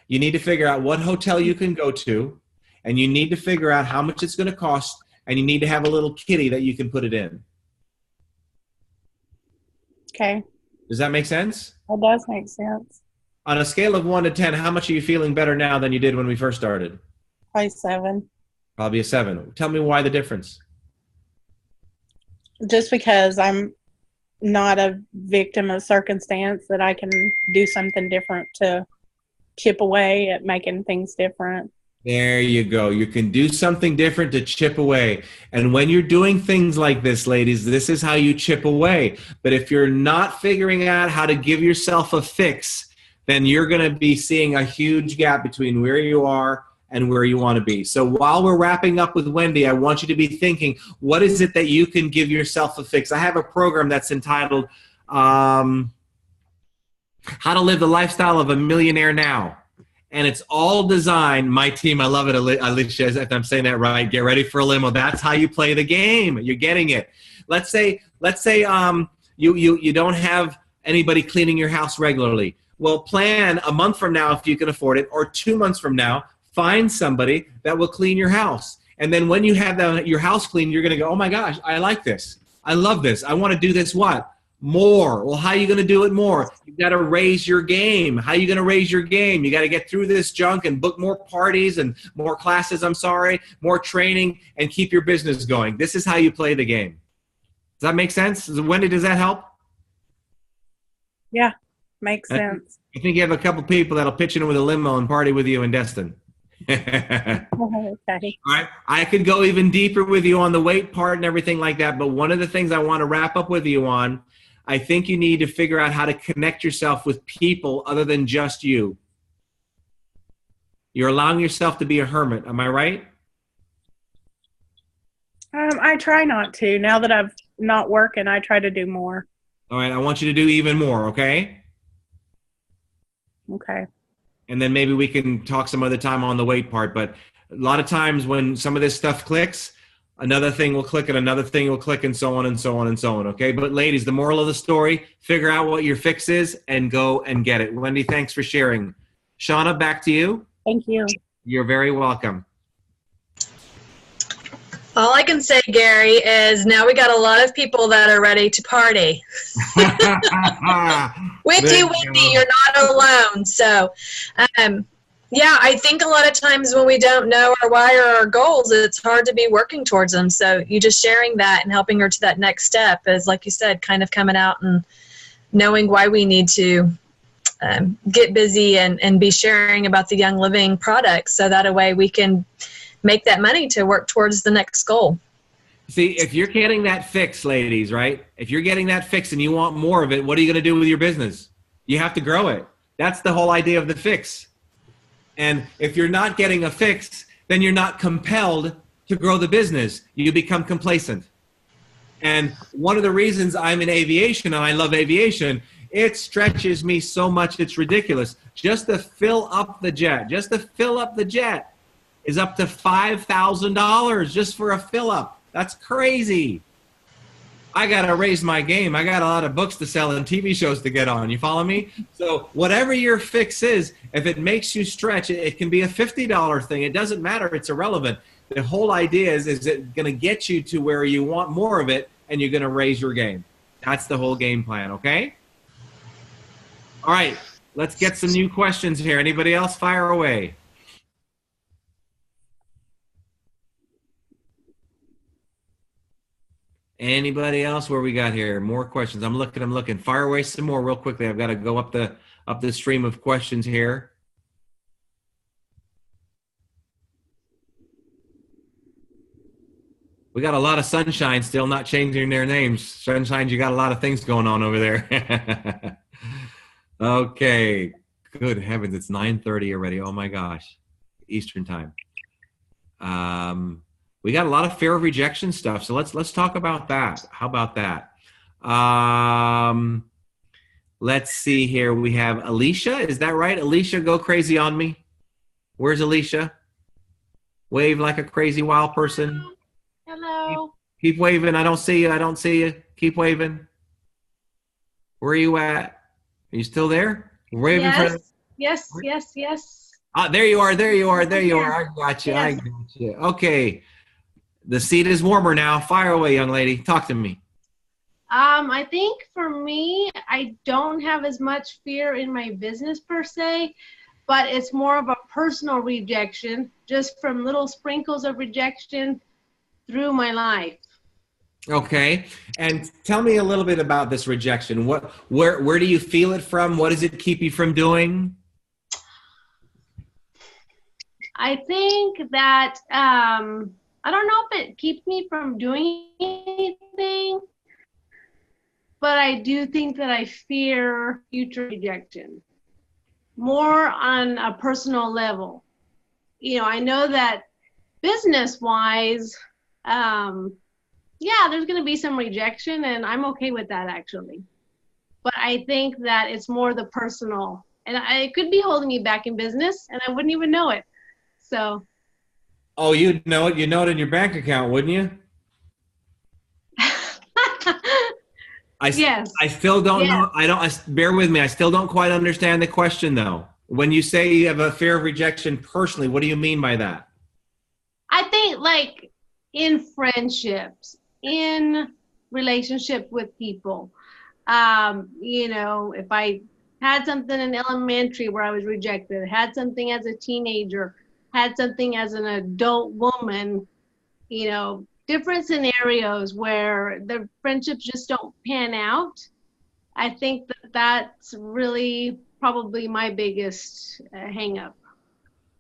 You need to figure out what hotel you can go to, and you need to figure out how much it's going to cost, and you need to have a little kitty that you can put it in. Okay. Does that make sense? That does make sense. On a scale of 1 to 10, how much are you feeling better now than you did when we first started? Probably 7. Probably a 7. Tell me why the difference. Just because I'm not a victim of circumstance, that I can do something different to chip away at making things different. There you go. You can do something different to chip away. And when you're doing things like this, ladies, this is how you chip away. But if you're not figuring out how to give yourself a fix, then you're going to be seeing a huge gap between where you are and where you want to be. So while we're wrapping up with Wendy, I want you to be thinking, what is it that you can give yourself a fix? I have a program that's entitled How to Live the Lifestyle of a Millionaire Now. And it's all designed, my team, I love it, Alicia, if I'm saying that right, get ready for a limo. That's how you play the game. You're getting it. Let's say you don't have anybody cleaning your house regularly. Well, plan a month from now, if you can afford it, or 2 months from now, find somebody that will clean your house. And then when you have your house clean, you're going to go, oh my gosh, I like this. I love this. I want to do this what? More. Well, how are you going to do it more? You've got to raise your game. How are you going to raise your game? You got to get through this junk and book more parties and more classes, more training, and keep your business going. This is how you play the game. Does that make sense? Wendy, does that help? Yeah, makes sense. I think you have a couple people that'll pitch in with a limo and party with you in Destin. Okay. All right. I could go even deeper with you on the weight part and everything like that, but one of the things I want to wrap up with you on, I think you need to figure out how to connect yourself with people other than just you. You're allowing yourself to be a hermit. Am I right? I try not to. Now that I'm not working, I try to do more. All right. I want you to do even more, okay? Okay. And then maybe we can talk some other time on the weight part. But a lot of times when some of this stuff clicks, another thing will click and another thing will click and so on and so on and so on, okay? But ladies, the moral of the story, figure out what your fix is and go and get it. Wendy, thanks for sharing. Shauna, back to you. Thank you. You're very welcome. All I can say, Gary, is now we got a lot of people that are ready to party. With you, Wendy, you're not alone. So, yeah, I think a lot of times when we don't know our why or our goals, it's hard to be working towards them. So you just sharing that and helping her to that next step is, like you said, kind of coming out and knowing why we need to get busy and be sharing about the Young Living products so that a way we can make that money to work towards the next goal. See, if you're getting that fix, ladies, right? If you're getting that fix and you want more of it, what are you going to do with your business? You have to grow it. That's the whole idea of the fix. And if you're not getting a fix, then you're not compelled to grow the business. You become complacent. And one of the reasons I'm in aviation, and I love aviation, it stretches me so much, it's ridiculous. Just to fill up the jet, is up to $5,000 just for a fill up. That's crazy. I got to raise my game. I got a lot of books to sell and TV shows to get on. You follow me? So whatever your fix is, if it makes you stretch, it can be a $50 thing. It doesn't matter. It's irrelevant. The whole idea is it going to get you to where you want more of it and you're going to raise your game. That's the whole game plan, okay? All right. Let's get some new questions here. Anybody else? Fire away. Anybody else? Where we got here? More questions. I'm looking. Fire away some more real quickly. I've got to go up the stream of questions here. We got a lot of Sunshine still not changing their names. Sunshine, you got a lot of things going on over there. Okay. Good heavens, it's 9:30 already. Oh my gosh. Eastern time. We got a lot of fear of rejection stuff. So let's talk about that. How about that? Let's see here. We have Alicia. Is that right? Alicia, go crazy on me. Where's Alicia? Wave like a crazy wild person. Hello. Keep waving. I don't see you. Keep waving. Where are you at? Are you still there? Waving for Yes. Ah, there you are. I got you. Yes. I got you. Okay. The seat is warmer now. Fire away, young lady. Talk to me. I think for me, I don't have as much fear in my business per se, but it's more of a personal rejection, just from little sprinkles of rejection through my life. Okay. And tell me a little bit about this rejection. Where do you feel it from? What does it keep you from doing? I think that I don't know if it keeps me from doing anything, but I do think that I fear future rejection more on a personal level. You know, I know that business-wise, yeah, there's going to be some rejection, and I'm okay with that actually. But I think that it's more the personal, and it could be holding me back in business, and I wouldn't even know it. So. Oh, you'd know it. You know it in your bank account, wouldn't you? Yes. I still don't Yes. know. Bear with me. I still don't quite understand the question, though. When you say you have a fear of rejection personally, what do you mean by that? I think like in friendships, in relationship with people, you know, if I had something in elementary where I was rejected, had something as a teenager, had something as an adult woman, you know, different scenarios where the friendships just don't pan out. I think that that's really probably my biggest hang up.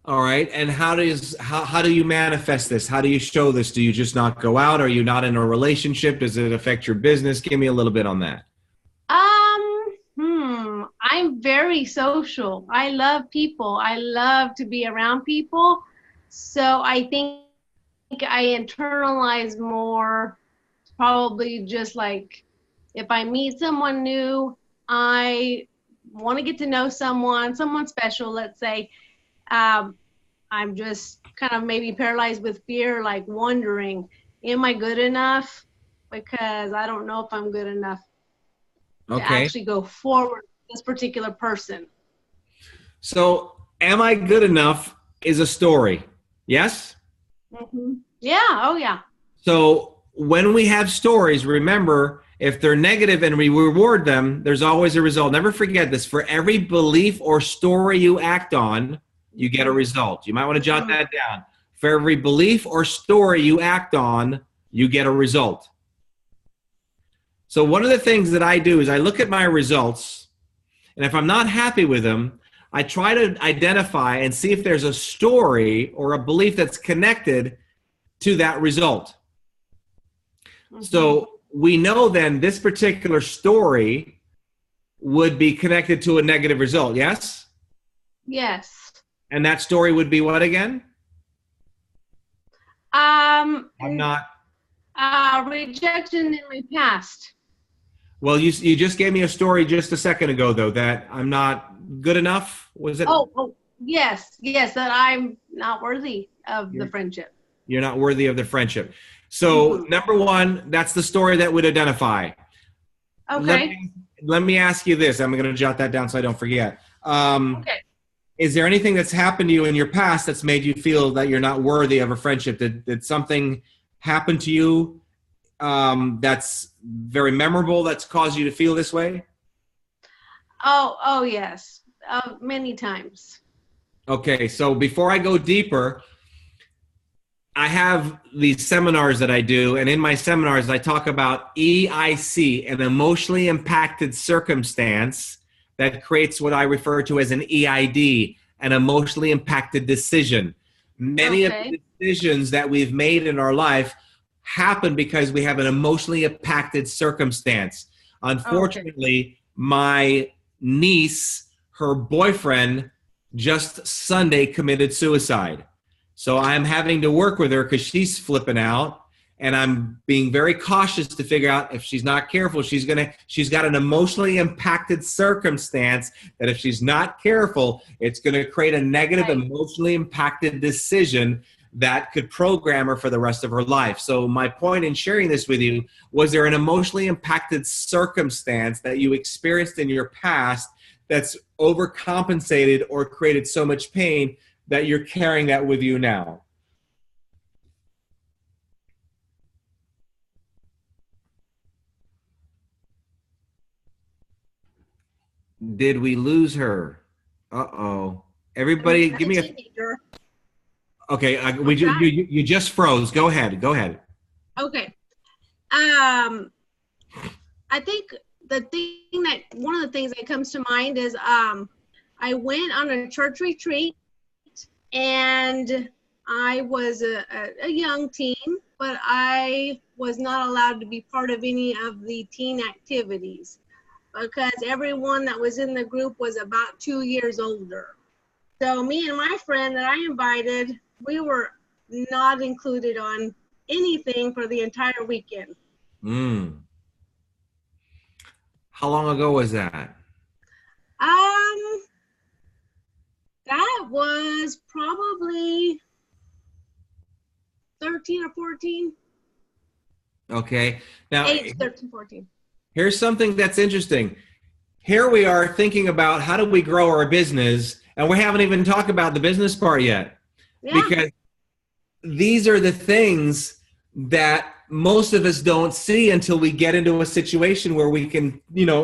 All right. And how do you manifest this? How do you show this? Do you just not go out? Are you not in a relationship? Does it affect your business? Give me a little bit on that. I'm very social. I love people. I love to be around people. So I think I internalize more, probably just like if I meet someone new, I want to get to know someone special, let's say. I'm just kind of maybe paralyzed with fear, like wondering, am I good enough? Because I don't know if I'm good enough to Okay. actually go forward with this particular person. So, am I good enough is a story. Yes? Mm-hmm. Yeah. Oh, yeah. So, when we have stories, remember, if they're negative and we reward them, there's always a result. Never forget this. For every belief or story you act on, you get a result. You might want to jot that down. For every belief or story you act on, you get a result. So one of the things that I do is I look at my results, and if I'm not happy with them, I try to identify and see if there's a story or a belief that's connected to that result. Mm-hmm. So we know then this particular story would be connected to a negative result, yes? Yes. And that story would be what again? I'm not. Rejection in my past. Well, you just gave me a story just a second ago, though, that I'm not good enough. Was it? Oh, yes, that I'm not worthy of the friendship. You're not worthy of the friendship. So, number one, that's the story that would identify. Okay. Let me ask you this. I'm going to jot that down so I don't forget. Okay. Is there anything that's happened to you in your past that's made you feel that you're not worthy of a friendship? Did something happen to you that's very memorable that's caused you to feel this way? Oh yes, many times. Okay, so before I go deeper, I have these seminars that I do, and in my seminars I talk about EIC, an emotionally impacted circumstance that creates what I refer to as an EID, an emotionally impacted decision. Many of the decisions that we've made in our life happen because we have an emotionally impacted circumstance. Unfortunately, my niece, her boyfriend, just Sunday committed suicide. So I'm having to work with her because she's flipping out, and I'm being very cautious to figure out if she's not careful, she's got an emotionally impacted circumstance that if she's not careful, it's going to create a negative emotionally impacted decision that could program her for the rest of her life. So my point in sharing this with you, was there an emotionally impacted circumstance that you experienced in your past that's overcompensated or created so much pain that you're carrying that with you now? Did we lose her? Uh-oh. Everybody, give me a... Okay, you just froze. Go ahead. Okay. I think one of the things that comes to mind is I went on a church retreat, and I was a young teen, but I was not allowed to be part of any of the teen activities because everyone that was in the group was about 2 years older. So me and my friend that I invited, we were not included on anything for the entire weekend. How long ago was that? That was probably 13 or 14. Okay. Now, Age 13, 14. here's something that's interesting. Here we are thinking about how do we grow our business, and we haven't even talked about the business part yet. Yeah. Because these are the things that most of us don't see until we get into a situation where we can,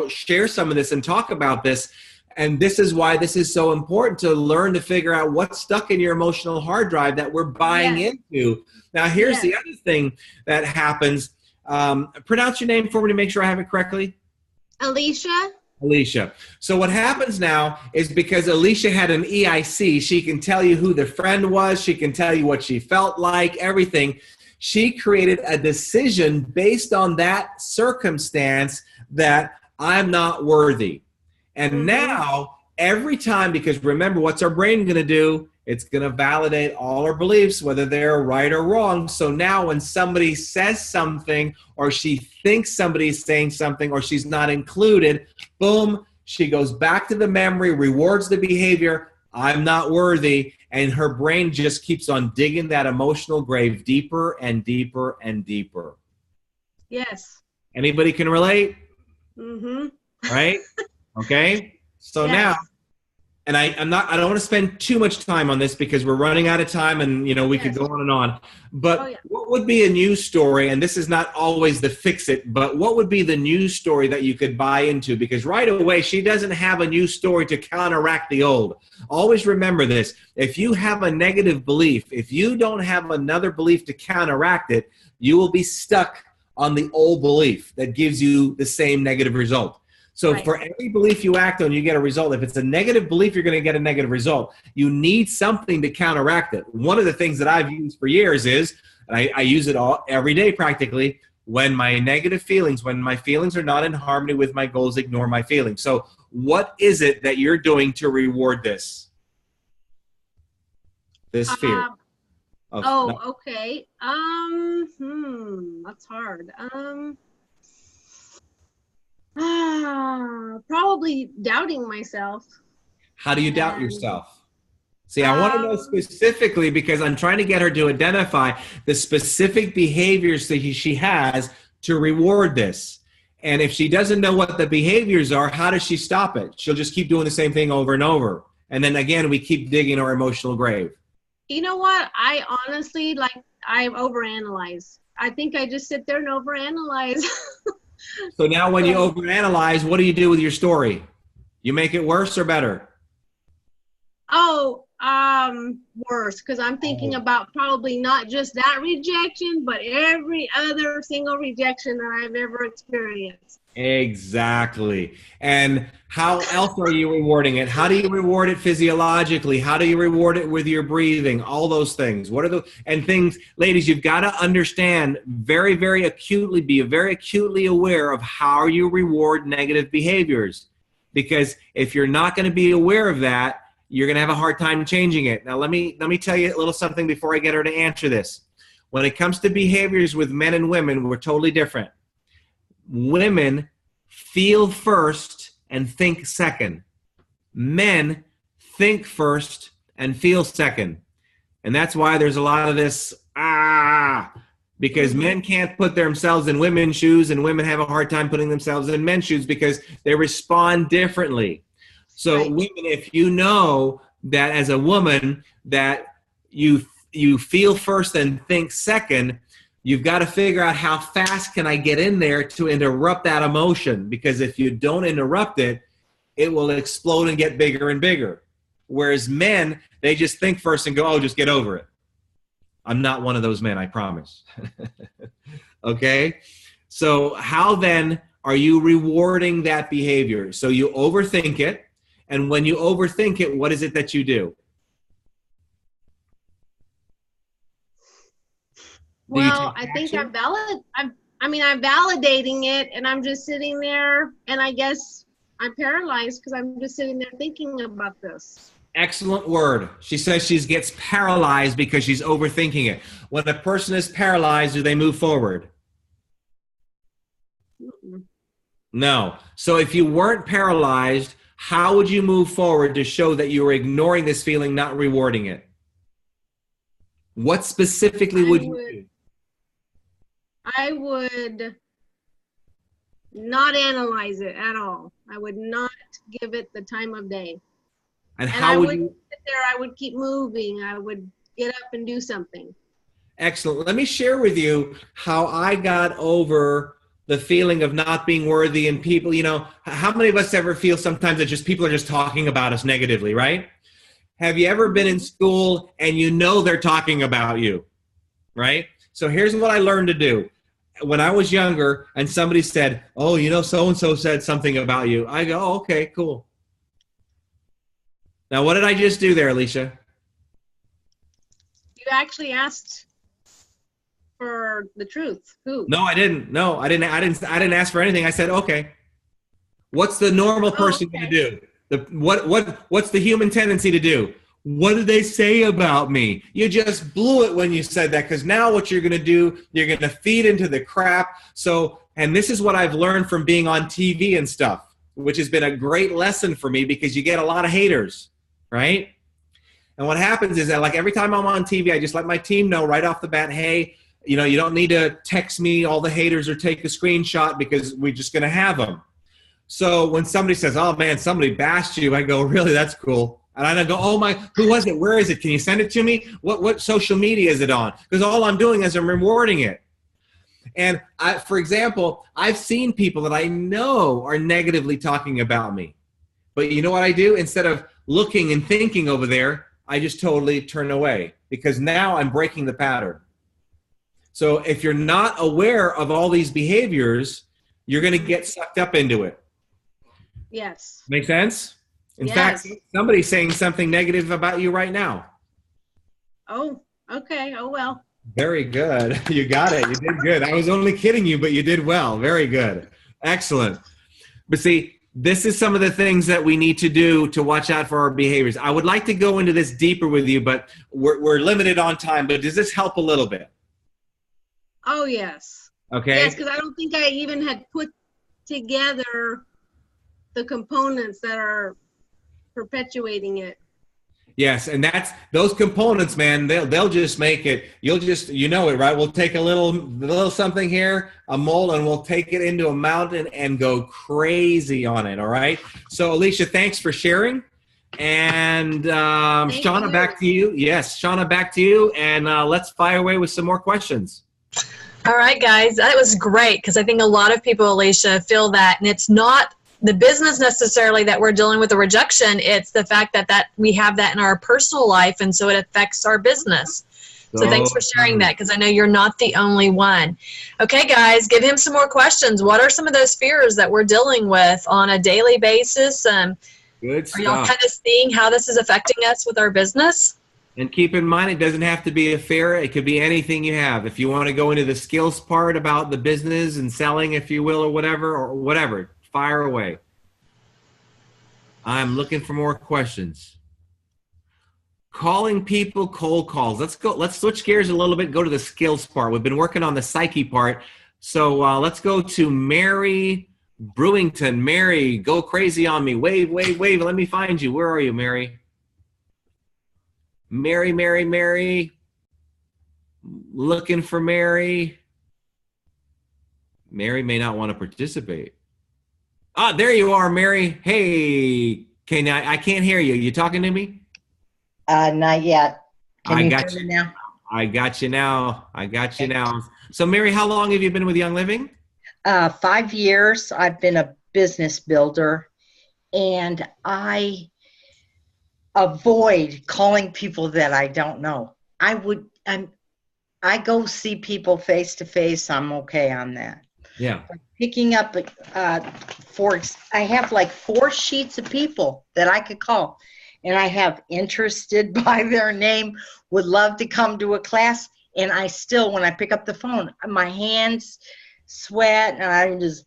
share some of this and talk about this. And this is why this is so important, to learn to figure out what's stuck in your emotional hard drive that we're buying into. Now, here's the other thing that happens. Pronounce your name for me to make sure I have it correctly. Alicia. So what happens now is because Alicia had an EIC, she can tell you who the friend was. She can tell you what she felt like, everything. She created a decision based on that circumstance that I'm not worthy. And now every time, because remember, what's our brain going to do? It's going to validate all our beliefs, whether they're right or wrong. So now when somebody says something, or she thinks somebody's saying something, or she's not included, boom, she goes back to the memory, rewards the behavior, I'm not worthy, and her brain just keeps on digging that emotional grave deeper and deeper and deeper. Yes. Anybody can relate? Mm-hmm. Right? Okay? So now, and I don't want to spend too much time on this because we're running out of time, and we could go on and on. But what would be a news story, and this is not always the fix it, but what would be the news story that you could buy into? Because right away, she doesn't have a new story to counteract the old. Always remember this. If you have a negative belief, if you don't have another belief to counteract it, you will be stuck on the old belief that gives you the same negative result. So for every belief you act on, you get a result. If it's a negative belief, you're going to get a negative result. You need something to counteract it. One of the things that I've used for years is, and I use it every day practically, when my feelings are not in harmony with my goals, ignore my feelings. So what is it that you're doing to reward this fear? Okay. That's hard. Probably doubting myself. How do you doubt yourself? See, I want to know specifically, because I'm trying to get her to identify the specific behaviors that she has to reward this. And if she doesn't know what the behaviors are, how does she stop it? She'll just keep doing the same thing over and over. And then again, we keep digging our emotional grave. You know what? I honestly, I overanalyze. I think I just sit there and overanalyze. So now when you overanalyze, what do you do with your story? You make it worse or better? Worse, because I'm thinking about probably not just that rejection, but every other single rejection that I've ever experienced. Exactly. And how else are you rewarding it? How do you reward it physiologically? How do you reward it with your breathing? All those things. What are things, ladies, you've got to understand very, very acutely, be very acutely aware of how you reward negative behaviors. Because if you're not going to be aware of that, you're going to have a hard time changing it. Now, let me tell you a little something before I get her to answer this. When it comes to behaviors with men and women, we're totally different. Women feel first and think second. Men think first and feel second. And that's why there's a lot of this, because men can't put themselves in women's shoes, and women have a hard time putting themselves in men's shoes because they respond differently. So women, if you know that as a woman that you feel first and think second, you've got to figure out how fast can I get in there to interrupt that emotion, because if you don't interrupt it, it will explode and get bigger and bigger. Whereas men, they just think first and go, just get over it. I'm not one of those men, I promise. Okay? So how then are you rewarding that behavior? So you overthink it, and when you overthink it, what is it that you do? Do you Well, take I think action? I'm validating it, and I'm just sitting there, and I guess I'm paralyzed because I'm just sitting there thinking about this. Excellent word. She says she gets paralyzed because she's overthinking it. When a person is paralyzed, do they move forward? Mm-mm. No. So if you weren't paralyzed, how would you move forward to show that you were ignoring this feeling, not rewarding it? What specifically would you do? I would not analyze it at all. I would not give it the time of day. And And how I would wouldn't you? sit there. I would keep moving. I would get up and do something. Excellent. Let me share with you how I got over the feeling of not being worthy, and people, how many of us ever feel sometimes that just people are just talking about us negatively, right? Have you ever been in school and they're talking about you, right? So here's what I learned to do. When I was younger and somebody said, oh, so-and-so said something about you, I go, oh, okay, cool. Now, what did I just do there, Alicia? You actually asked for the truth. Who? No, I didn't. No, I didn't ask for anything. I said, okay. What's the normal person going to do? What's the human tendency to do? What did they say about me? You just blew it when you said that, because now what you're going to do, you're going to feed into the crap. So, and this is what I've learned from being on TV and stuff, which has been a great lesson for me, because you get a lot of haters, right? And what happens is that, like, every time I'm on TV, I just let my team know right off the bat, hey, you don't need to text me all the haters or take a screenshot, because we're just going to have them. So when somebody says, oh, man, somebody bashed you, I go, really, that's cool. And I go, oh, my, who was it? Where is it? Can you send it to me? What social media is it on? Because all I'm doing is I'm rewarding it. And for example, I've seen people that I know are negatively talking about me. But you know what I do? Instead of looking and thinking over there, I just totally turn away, because now I'm breaking the pattern. So if you're not aware of all these behaviors, you're going to get sucked up into it. Yes. Make sense? In Yes. fact, somebody's saying something negative about you right now. Oh, okay. Oh, well. Very good. You got it. You did good. I was only kidding you, but you did well. Very good. Excellent. But see, this is some of the things that we need to do to watch out for our behaviors. I would like to go into this deeper with you, but we're limited on time. But does this help a little bit? Oh, yes. Okay. Yes, because I don't think I even had put together the components that are perpetuating it. Yes, and that's those components, man. They'll just make it. You'll just it, right? We'll take a little something here, a mole, and we'll take it into a mountain and go crazy on it. All right. So, Alicia, thanks for sharing. And Shauna, back to you. Yes, Shauna, back to you. And let's fire away with some more questions. All right, guys, that was great, because I think a lot of people, Alicia, feel that, and it's not the business necessarily that we're dealing with a rejection. It's the fact that we have that in our personal life, and so it affects our business. So thanks for sharing that, because I know you're not the only one. Okay, guys, give him some more questions. What are some of those fears that we're dealing with on a daily basis? Good stuff. Are y'all kind of seeing how this is affecting us with our business? And keep in mind, it doesn't have to be a fear. It could be anything you have. If you want to go into the skills part about the business and selling, if you will, or whatever, fire away. I'm looking for more questions. Calling people, cold calls. Let's go. Let's switch gears a little bit. Go to the skills part. We've been working on the psyche part. So let's go to Mary Brewington. Mary, go crazy on me. Wave, wave, wave. Let me find you. Where are you, Mary? Mary. Looking for Mary. Mary may not want to participate. Ah, there you are, Mary. Hey, I can't hear you. You talking to me? Not yet. I got you now. I got you now. So, Mary, how long have you been with Young Living? 5 years. I've been a business builder, and I avoid calling people that I don't know. I go see people face to face. I'm okay on that. Yeah. Picking up, I have like 4 sheets of people that I could call, and I have interested by their name, would love to come to a class, And I still, when I pick up the phone, my hands sweat and I just,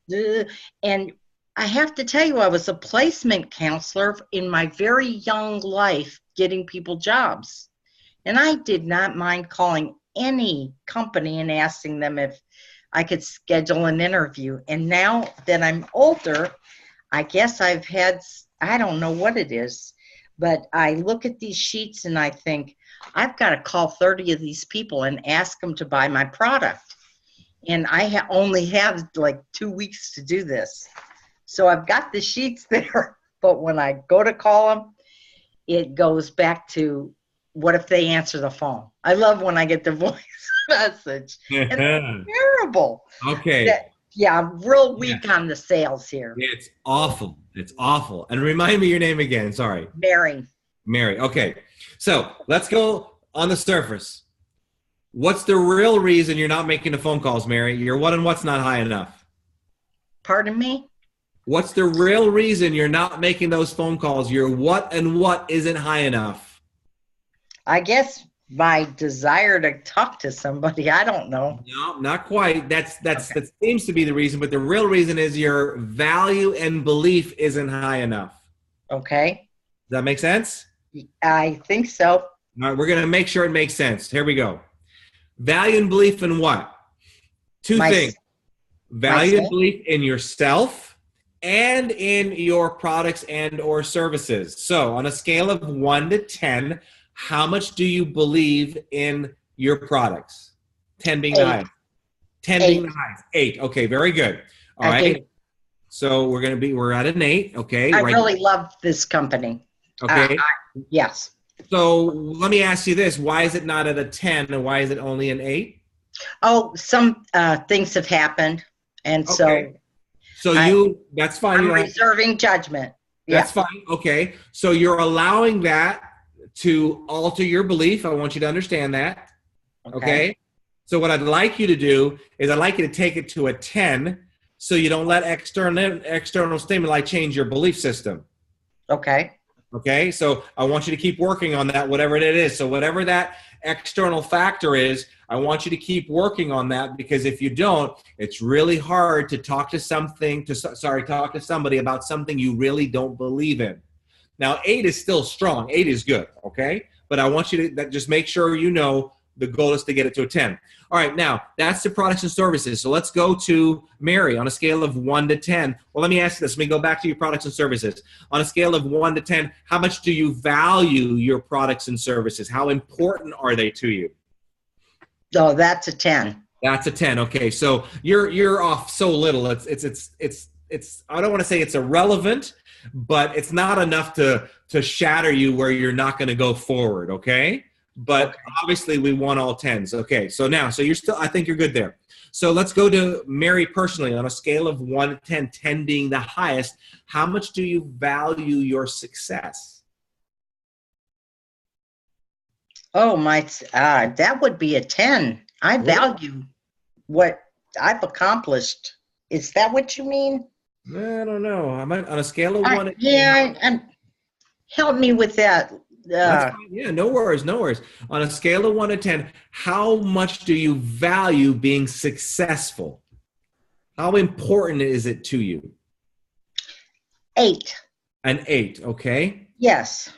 and I have to tell you, I was a placement counselor in my very young life getting people jobs. And I did not mind calling any company and asking them if I could schedule an interview. And now that I'm older, I guess I've had, I don't know what it is, but I look at these sheets and I think, I've got to call 30 of these people and ask them to buy my product. And I only have like 2 weeks to do this. So I've got the sheets there, but when I go to call them, it goes back to, what if they answer the phone? I love when I get the voice message. And it's terrible. Okay. Yeah, I'm real weak on the sales here. It's awful. It's awful. And remind me your name again. Sorry. Mary. Mary. Okay. So let's go on the surface. What's the real reason you're not making the phone calls, Mary? Your what and what's not high enough? Pardon me? What's the real reason you're not making those phone calls? Your what and what isn't high enough? I guess my desire to talk to somebody. I don't know. No, not quite. That seems to be the reason, but the real reason is your value and belief isn't high enough. Okay. Does that make sense? I think so. All right, we're going to make sure it makes sense. Here we go. Value and belief in what? Two things. Value and belief in yourself and in your products and or services. So on a scale of 1 to 10, how much do you believe in your products? 10 being the highest. 10 being the highest. 8. Okay, very good. All right. So we're at an 8. Okay. I really love this company. Okay. Yes. So let me ask you this. Why is it not at a 10 and why is it only an 8? Oh, some things have happened. And that's fine. I'm reserving judgment. That's fine. Okay. So you're allowing that to alter your belief. I want you to understand that. Okay. So what I'd like you to do is I'd like you to take it to a 10 so you don't let external stimuli change your belief system. Okay. Okay. So I want you to keep working on that, whatever it is. So whatever that external factor is, I want you to keep working on that, because if you don't, it's really hard to talk to somebody about something you really don't believe in. Now, 8 is still strong. 8 is good, okay? But I want you to just make sure you know the goal is to get it to a 10. All right, now, that's the products and services. So let's go to Mary on a scale of 1 to 10. Well, let me ask you this. Let me go back to your products and services. On a scale of 1 to 10, how much do you value your products and services? How important are they to you? Oh, that's a 10. That's a 10. Okay, so you're off so little. It's I don't want to say it's irrelevant, but it's not enough to shatter you where you're not going to go forward, okay? But obviously we want all 10s. Okay, so you're still, I think you're good there. So let's go to Mary personally on a scale of 1 to 10, 10 being the highest. How much do you value your success? Oh, that would be a 10. I value what I've accomplished. Is that what you mean? I don't know. I'm on a scale of 1 to 10. Yeah, help me with that. Yeah, no worries. On a scale of 1 to 10, how much do you value being successful? How important is it to you? 8. An 8, okay? Yes.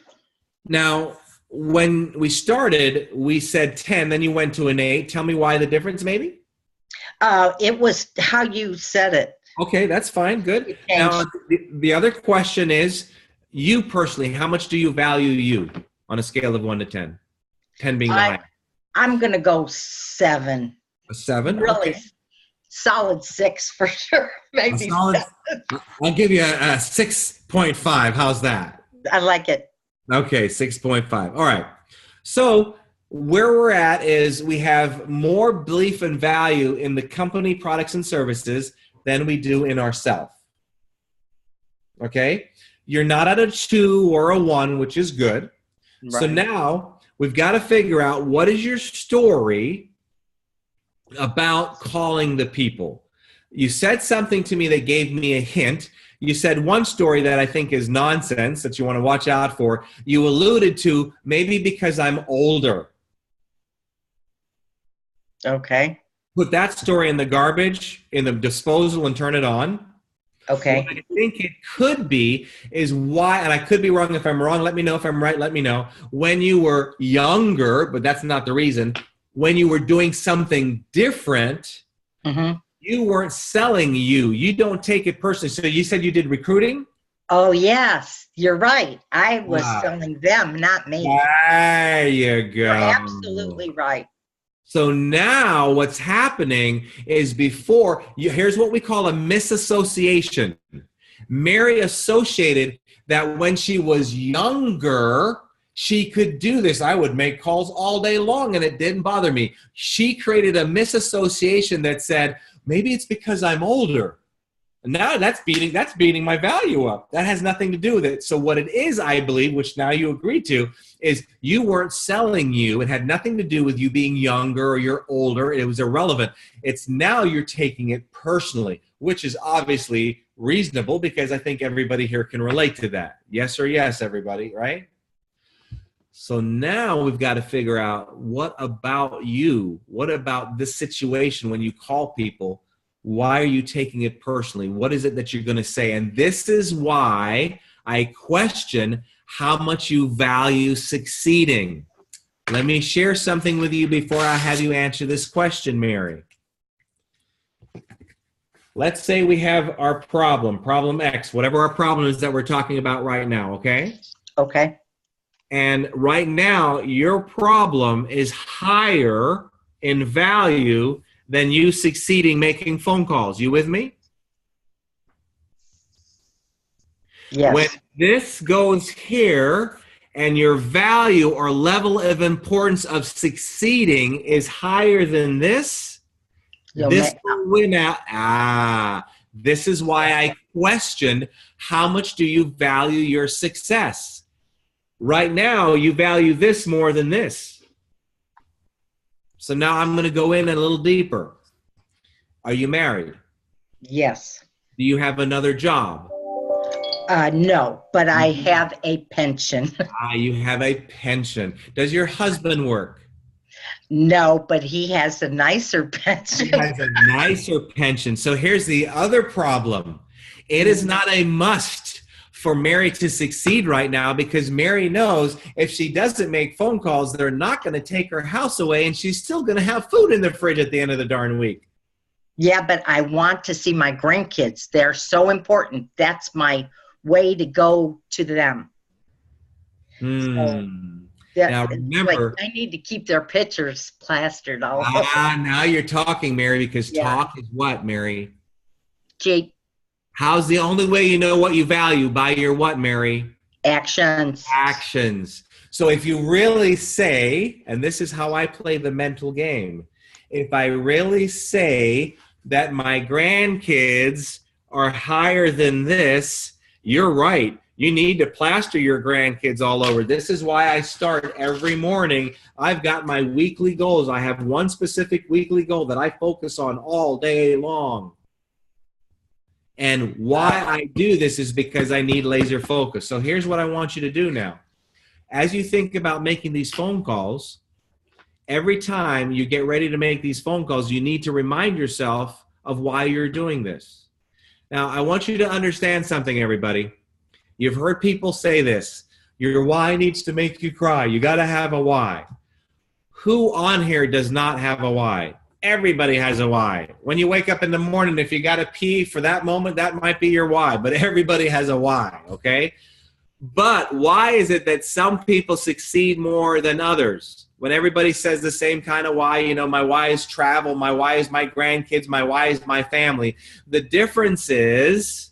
Now, when we started, we said 10, then you went to an 8. Tell me why the difference, maybe? It was how you said it. Okay, that's fine. Good. Now, the other question is, you personally, how much do you value you on a scale of 1 to 10? 10 being the highest. I'm going to go 7. A 7? Really okay. Solid 6 for sure. Maybe solid, 7. I'll give you a 6.5. How's that? I like it. Okay, 6.5. All right. So where we're at is we have more belief and value in the company products and services than we do in ourselves. Okay? You're not at a 2 or a 1, which is good. Right. So now we've got to figure out, what is your story about calling the people? You said something to me that gave me a hint. You said one story that I think is nonsense that you want to watch out for. You alluded to maybe because I'm older. Okay. Put that story in the garbage, in the disposal, and turn it on. Okay. What I think it could be is why, and I could be wrong. If I'm wrong, let me know. If I'm right, let me know. When you were younger, but that's not the reason, when you were doing something different, you weren't selling you. You don't take it personally. So you said you did recruiting? Oh, yes. You're right. I was selling them, not me. There you go. You're absolutely right. So now what's happening is here's what we call a misassociation. Mary associated that when she was younger, she could do this. I would make calls all day long and it didn't bother me. She created a misassociation that said, maybe it's because I'm older. Now that's beating my value up. That has nothing to do with it. So what it is, I believe, which now you agree to, is you weren't selling you. It had nothing to do with you being younger or you're older. It was irrelevant. It's now you're taking it personally, which is obviously reasonable because I think everybody here can relate to that. Yes or yes, everybody, right? So now we've got to figure out, what about you? What about this situation when you call people? Why are you taking it personally? What is it that you're going to say? And this is why I question how much you value succeeding. Let me share something with you before I have you answer this question, Mary. Let's say we have our problem X, whatever our problem is that we're talking about right now, okay? Okay. And right now, your problem is higher in value than you succeeding making phone calls. You with me? Yes. When this goes here and your value or level of importance of succeeding is higher than this, this will win out. This is why I questioned, how much do you value your success? Right now, you value this more than this. So now I'm going to go in a little deeper. Are you married? Yes. Do you have another job? No, but I have a pension. You have a pension. Does your husband work? No, but he has a nicer pension. He has a nicer pension. So here's the other problem. It is not a must for Mary to succeed right now, because Mary knows if she doesn't make phone calls, they're not going to take her house away, and she's still going to have food in the fridge at the end of the darn week. Yeah, but I want to see my grandkids. They're so important. That's my way to go to them. So now remember, I need to keep their pictures plastered all over. Now you're talking, Mary, because talk is what, Mary? Jake. How's the only way you know what you value? By your what, Mary? Actions. Actions. So if you really say, and this is how I play the mental game, if I really say that my grandkids are higher than this, you're right. You need to plaster your grandkids all over. This is why I start every morning. I've got my weekly goals. I have one specific weekly goal that I focus on all day long. And why I do this is because I need laser focus. So here's what I want you to do now. As you think about making these phone calls, every time you get ready to make these phone calls, you need to remind yourself of why you're doing this. Now, I want you to understand something, everybody. You've heard people say this. Your why needs to make you cry. You got to have a why. Who on here does not have a why? Everybody has a why. When you wake up in the morning, if you got to pee for that moment, that might be your why. But everybody has a why, okay? But why is it that some people succeed more than others? When everybody says the same kind of why, you know, my why is travel, my why is my grandkids, my why is my family. The difference is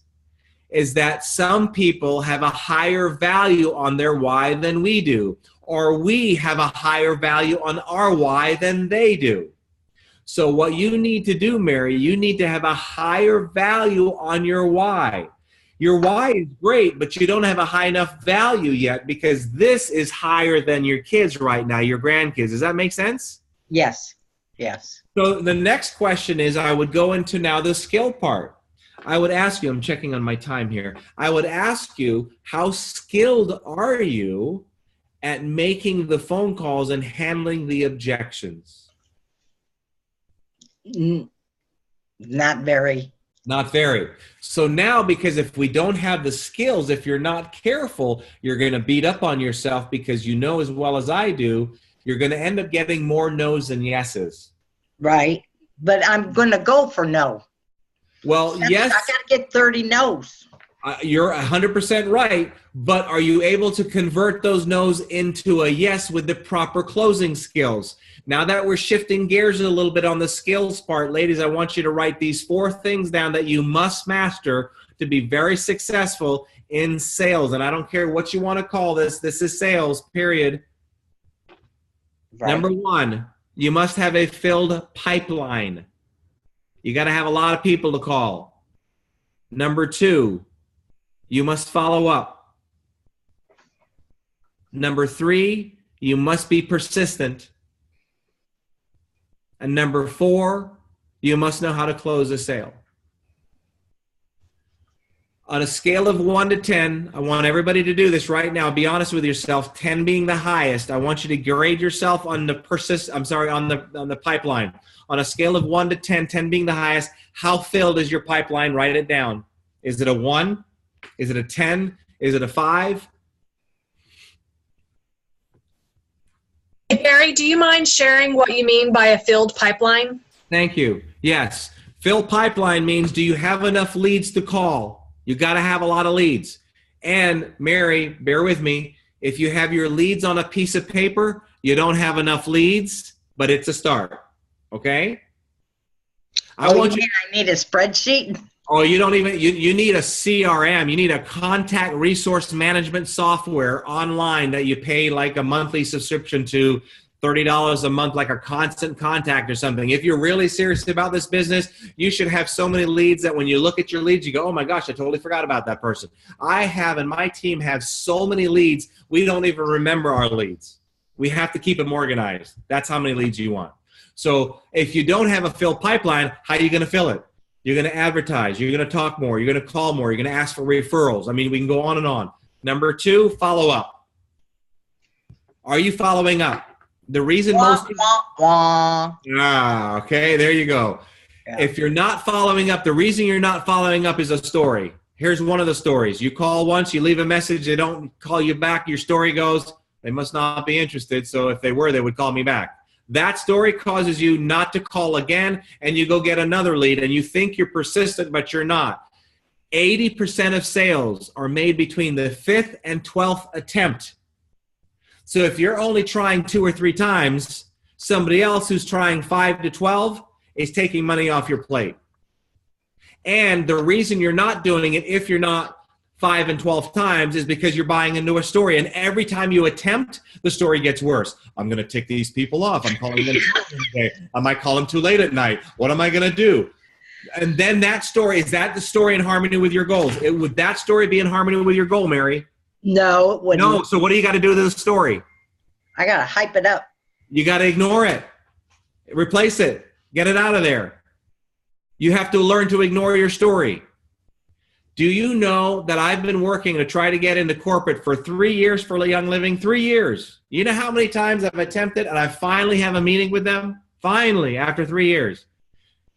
that some people have a higher value on their why than we do, or we have a higher value on our why than they do. So what you need to do, Mary, you need to have a higher value on your why. Your why is great, but you don't have a high enough value yet, because this is higher than your kids right now, your grandkids. Does that make sense? Yes. Yes. So the next question is, I would go into now the skill part. I would ask you, I'm checking on my time here. I would ask you, how skilled are you at making the phone calls and handling the objections? Not very. Not very. So now, because if we don't have the skills, if you're not careful, you're going to beat up on yourself because you know as well as I do, you're going to end up getting more no's than yeses. Right. But I'm going to go for no. Well, yes. I got to get 30 no's. You're 100% right. But are you able to convert those no's into a yes with the proper closing skills? Now that we're shifting gears a little bit on the skills part, ladies, I want you to write these 4 things down that you must master to be very successful in sales. And I don't care what you want to call this. This is sales, period. Right. Number 1, you must have a filled pipeline. You got to have a lot of people to call. Number 2, you must follow up. Number 3, you must be persistent. And number 4, you must know how to close a sale. On a scale of 1 to 10, I want everybody to do this right now. Be honest with yourself. 10 being the highest. I want you to grade yourself on the on the pipeline. On a scale of 1 to 10, 10 being the highest, how filled is your pipeline? Write it down. Is it a 1? Is it a 10? Is it a 5? Hey, Barry, do you mind sharing what you mean by a filled pipeline? Thank you. Yes. Filled pipeline means, do you have enough leads to call? You got to have a lot of leads. And Mary, bear with me. If you have your leads on a piece of paper, you don't have enough leads, but it's a start. Okay? I need a spreadsheet. Oh, you don't even, you need a CRM. You need a contact resource management software online that you pay like a monthly subscription to, $30 a month, like a Constant Contact or something. If you're really serious about this business, you should have so many leads that when you look at your leads, you go, oh my gosh, I totally forgot about that person. I have, and my team have so many leads, we don't even remember our leads. We have to keep them organized. That's how many leads you want. So if you don't have a filled pipeline, how are you going to fill it? You're going to advertise. You're going to talk more. You're going to call more. You're going to ask for referrals. I mean, we can go on and on. Number 2, follow up. Are you following up? The reason most people... okay, there you go. Yeah. If you're not following up, the reason you're not following up is a story. Here's one of the stories. You call once, you leave a message, they don't call you back. Your story goes, they must not be interested. So if they were, they would call me back. That story causes you not to call again, and you go get another lead, and you think you're persistent, but you're not. 80% of sales are made between the 5th and 12th attempt. So if you're only trying 2 or 3 times, somebody else who's trying 5 to 12 is taking money off your plate. And the reason you're not doing it, if you're not 5 and 12 times, is because you're buying into a story. And every time you attempt, the story gets worse. I'm going to tick these people off. I'm calling them today. I might call them too late at night. What am I going to do? And then that story, is that the story in harmony with your goals? Would that story be in harmony with your goal, Mary? No, it wouldn't. No, so what do you got to do with the story? I got to hype it up. You got to ignore it. Replace it. Get it out of there. You have to learn to ignore your story. Do you know that I've been working to try to get into corporate for 3 years for Young Living? 3 years. You know how many times I've attempted and I finally have a meeting with them? Finally, after 3 years.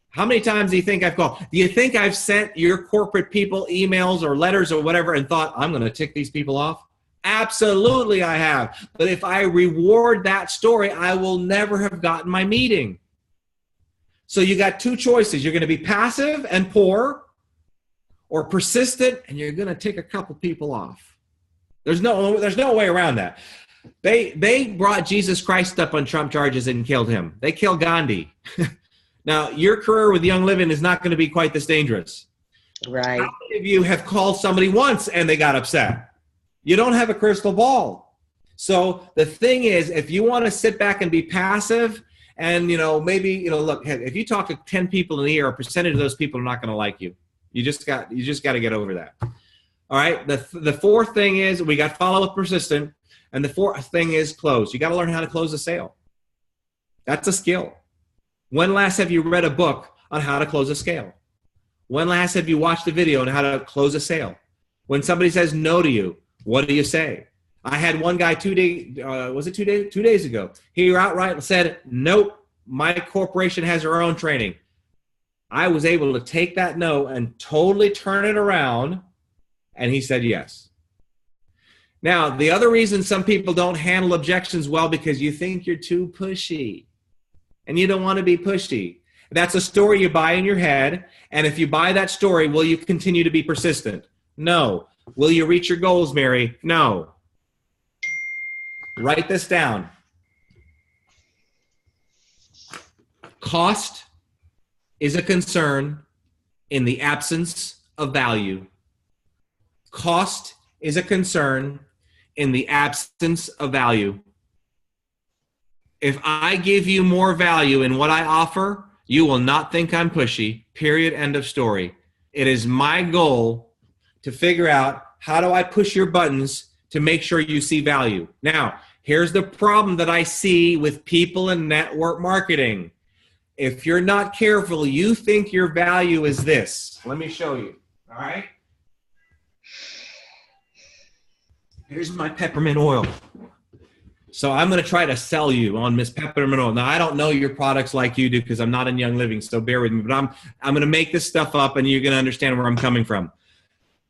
How many times do you think I've called? Do you think I've sent your corporate people emails or letters or whatever and thought, I'm going to tick these people off? Absolutely I have. But if I reward that story, I will never have gotten my meeting. So you got 2 choices. You're going to be passive and poor, or persistent, and you're going to tick a couple people off. There's no way around that. They brought Jesus Christ up on Trump charges and killed him. They killed Gandhi. Now, your career with Young Living is not going to be quite this dangerous. Right. How many of you have called somebody once and they got upset? You don't have a crystal ball. So the thing is, if you want to sit back and be passive and, maybe, look, if you talk to 10 people in a year, a percentage of those people are not going to like you. You just got to get over that. All right. The 4th thing is we got follow-up persistent. And the 4th thing is close. You got to learn how to close a sale. That's a skill. When last have you read a book on how to close a sale? When last have you watched a video on how to close a sale? When somebody says no to you, what do you say? I had one guy 2 days ago. He outright said, nope, my corporation has their own training. I was able to take that no and totally turn it around, and he said yes. Now, the other reason some people don't handle objections well because you think you're too pushy, and you don't want to be pushy. That's a story you buy in your head, and if you buy that story, will you continue to be persistent? No. Will you reach your goals, Mary? No. Write this down. Cost is a concern in the absence of value. Cost is a concern in the absence of value. If I give you more value in what I offer, you will not think I'm pushy, period, end of story. It is my goal to figure out how do I push your buttons to make sure you see value. Now, here's the problem that I see with people in network marketing. If you're not careful, you think your value is this. Let me show you, all right? Here's my peppermint oil. So I'm going to try to sell you on Miss Peppermint Oil. Now, I don't know your products like you do because I'm not in Young Living, so bear with me. But I'm going to make this stuff up, and you're going to understand where I'm coming from.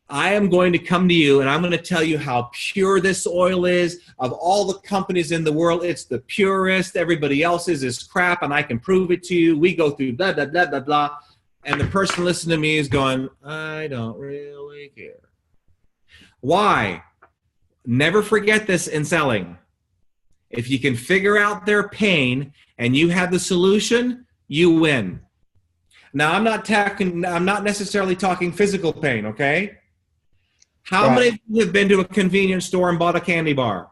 I am going to come to you, and I'm going to tell you how pure this oil is. Of all the companies in the world, it's the purest. Everybody else's is crap, and I can prove it to you. We go through blah, blah, blah, blah, blah. And the person listening to me is going, I don't really care. Why? Never forget this in selling. If you can figure out their pain and you have the solution, you win. Now, I'm not necessarily talking physical pain, okay? How many of you have been to a convenience store and bought a candy bar?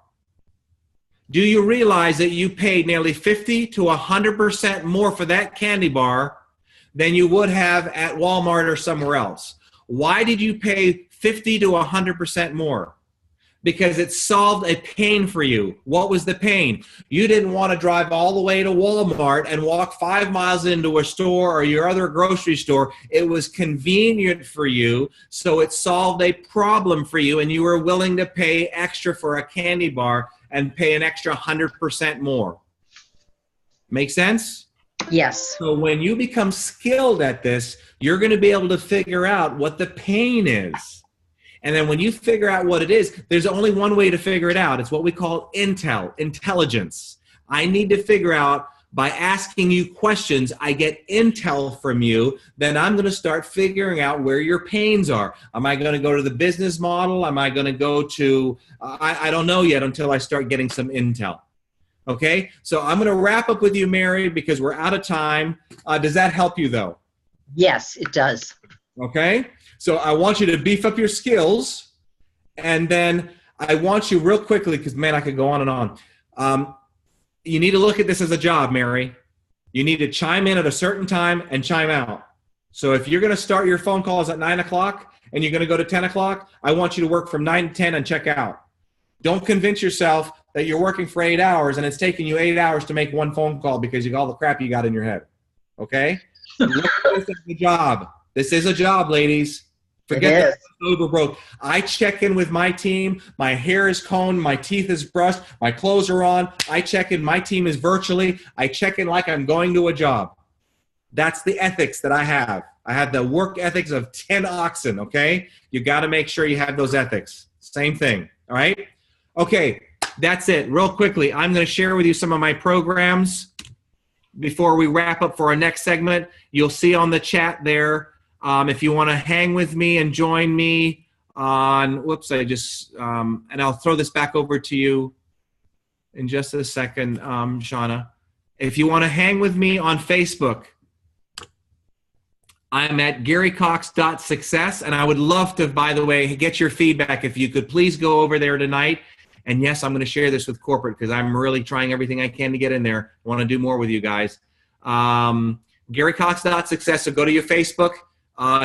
Do you realize that you paid nearly 50 to 100% more for that candy bar than you would have at Walmart or somewhere else? Why did you pay 50 to 100% more? Because it solved a pain for you. What was the pain? You didn't want to drive all the way to Walmart and walk 5 miles into a store or your other grocery store. It was convenient for you, so it solved a problem for you, and you were willing to pay extra for a candy bar and pay an extra 100% more. Make sense? Yes. So when you become skilled at this, you're going to be able to figure out what the pain is. And then when you figure out what it is, there's only one way to figure it out. It's what we call intelligence. I need to figure out, by asking you questions, I get intel from you, then I'm going to start figuring out where your pains are. Am I going to go to the business model? Am I going to go to, I don't know yet until I start getting some intel. Okay, so I'm going to wrap up with you, Mary, because we're out of time. Does that help you, though? Yes, it does. Okay. So I want you to beef up your skills, and then I want you real quickly, because, man, I could go on and on. You need to look at this as a job, Mary. You need to chime in at a certain time and chime out. So if you're going to start your phone calls at 9 o'clock and you're going to go to 10 o'clock, I want you to work from 9 to 10 and check out. Don't convince yourself that you're working for 8 hours and it's taking you 8 hours to make one phone call because of all the crap you got in your head. Okay? Look at this as a job. This is a job, ladies. Forget that over broke. I check in with my team. My hair is combed. My teeth is brushed. My clothes are on. I check in. My team is virtually. I check in like I'm going to a job. That's the ethics that I have. I have the work ethics of 10 oxen, okay? You got to make sure you have those ethics. Same thing, all right? Okay, that's it. Real quickly, I'm going to share with you some of my programs before we wrap up for our next segment. You'll see on the chat there. If you want to hang with me and join me on, and I'll throw this back over to you in just a second, Shauna. If you want to hang with me on Facebook, I'm at GaryCox.success, and I would love to, by the way, get your feedback. If you could please go over there tonight. And yes, I'm going to share this with corporate because I'm really trying everything I can to get in there. I want to do more with you guys. GaryCox.success, so go to your Facebook.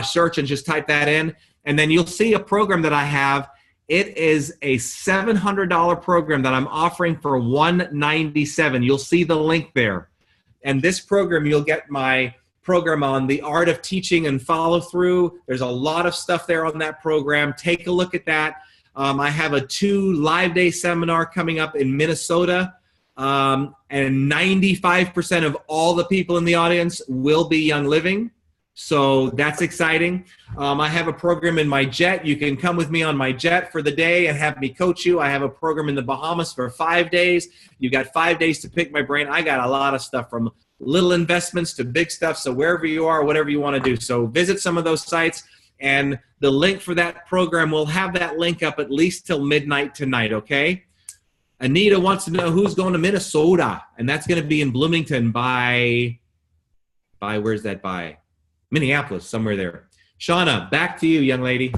Search and just type that in, and then you'll see a program that I have. It is a $700 program that I'm offering for $197. You'll see the link there. And this program, you'll get my program on the art of teaching and follow through. There's a lot of stuff there on that program. Take a look at that. I have a 2 live day seminar coming up in Minnesota and 95% of all the people in the audience will be Young Living. So that's exciting. I have a program in my jet. You can come with me on my jet for the day and have me coach you. I have a program in the Bahamas for 5 days. You got 5 days to pick my brain. I got a lot of stuff from little investments to big stuff. So wherever you are, whatever you want to do. So visit some of those sites, and the link for that program, we'll have that link up at least till midnight tonight, okay? Anita wants to know who's going to Minnesota, and that's going to be in Bloomington by where's that by? Minneapolis, somewhere there. Shauna, back to you, young lady.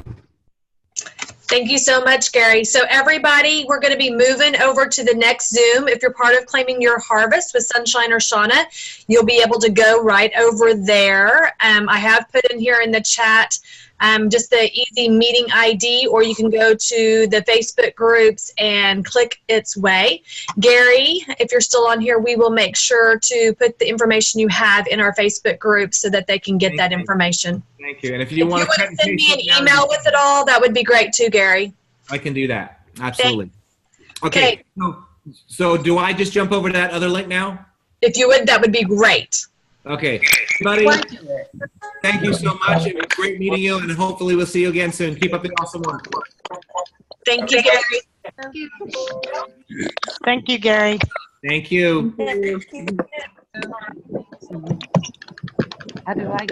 Thank you so much, Gary. So everybody, we're going to be moving over to the next Zoom. If you're part of Claiming Your Harvest with Sunshine or Shauna, you'll be able to go right over there. I have put in here in the chat just the easy meeting ID, or you can go to the Facebook groups and click its way. Gary, if you're still on here, we will make sure to put the information you have in our Facebook group so that they can get that information. Thank you. And if you want to send me an email with it all, that would be great too, Gary. I can do that. Absolutely. Okay. So do I just jump over to that other link now? If you would, that would be great. Okay. Everybody, thank you so much. It was great meeting you, and hopefully we'll see you again soon. Keep up the awesome work. Thank you, Gary. Thank you, Gary. Thank you. How do I?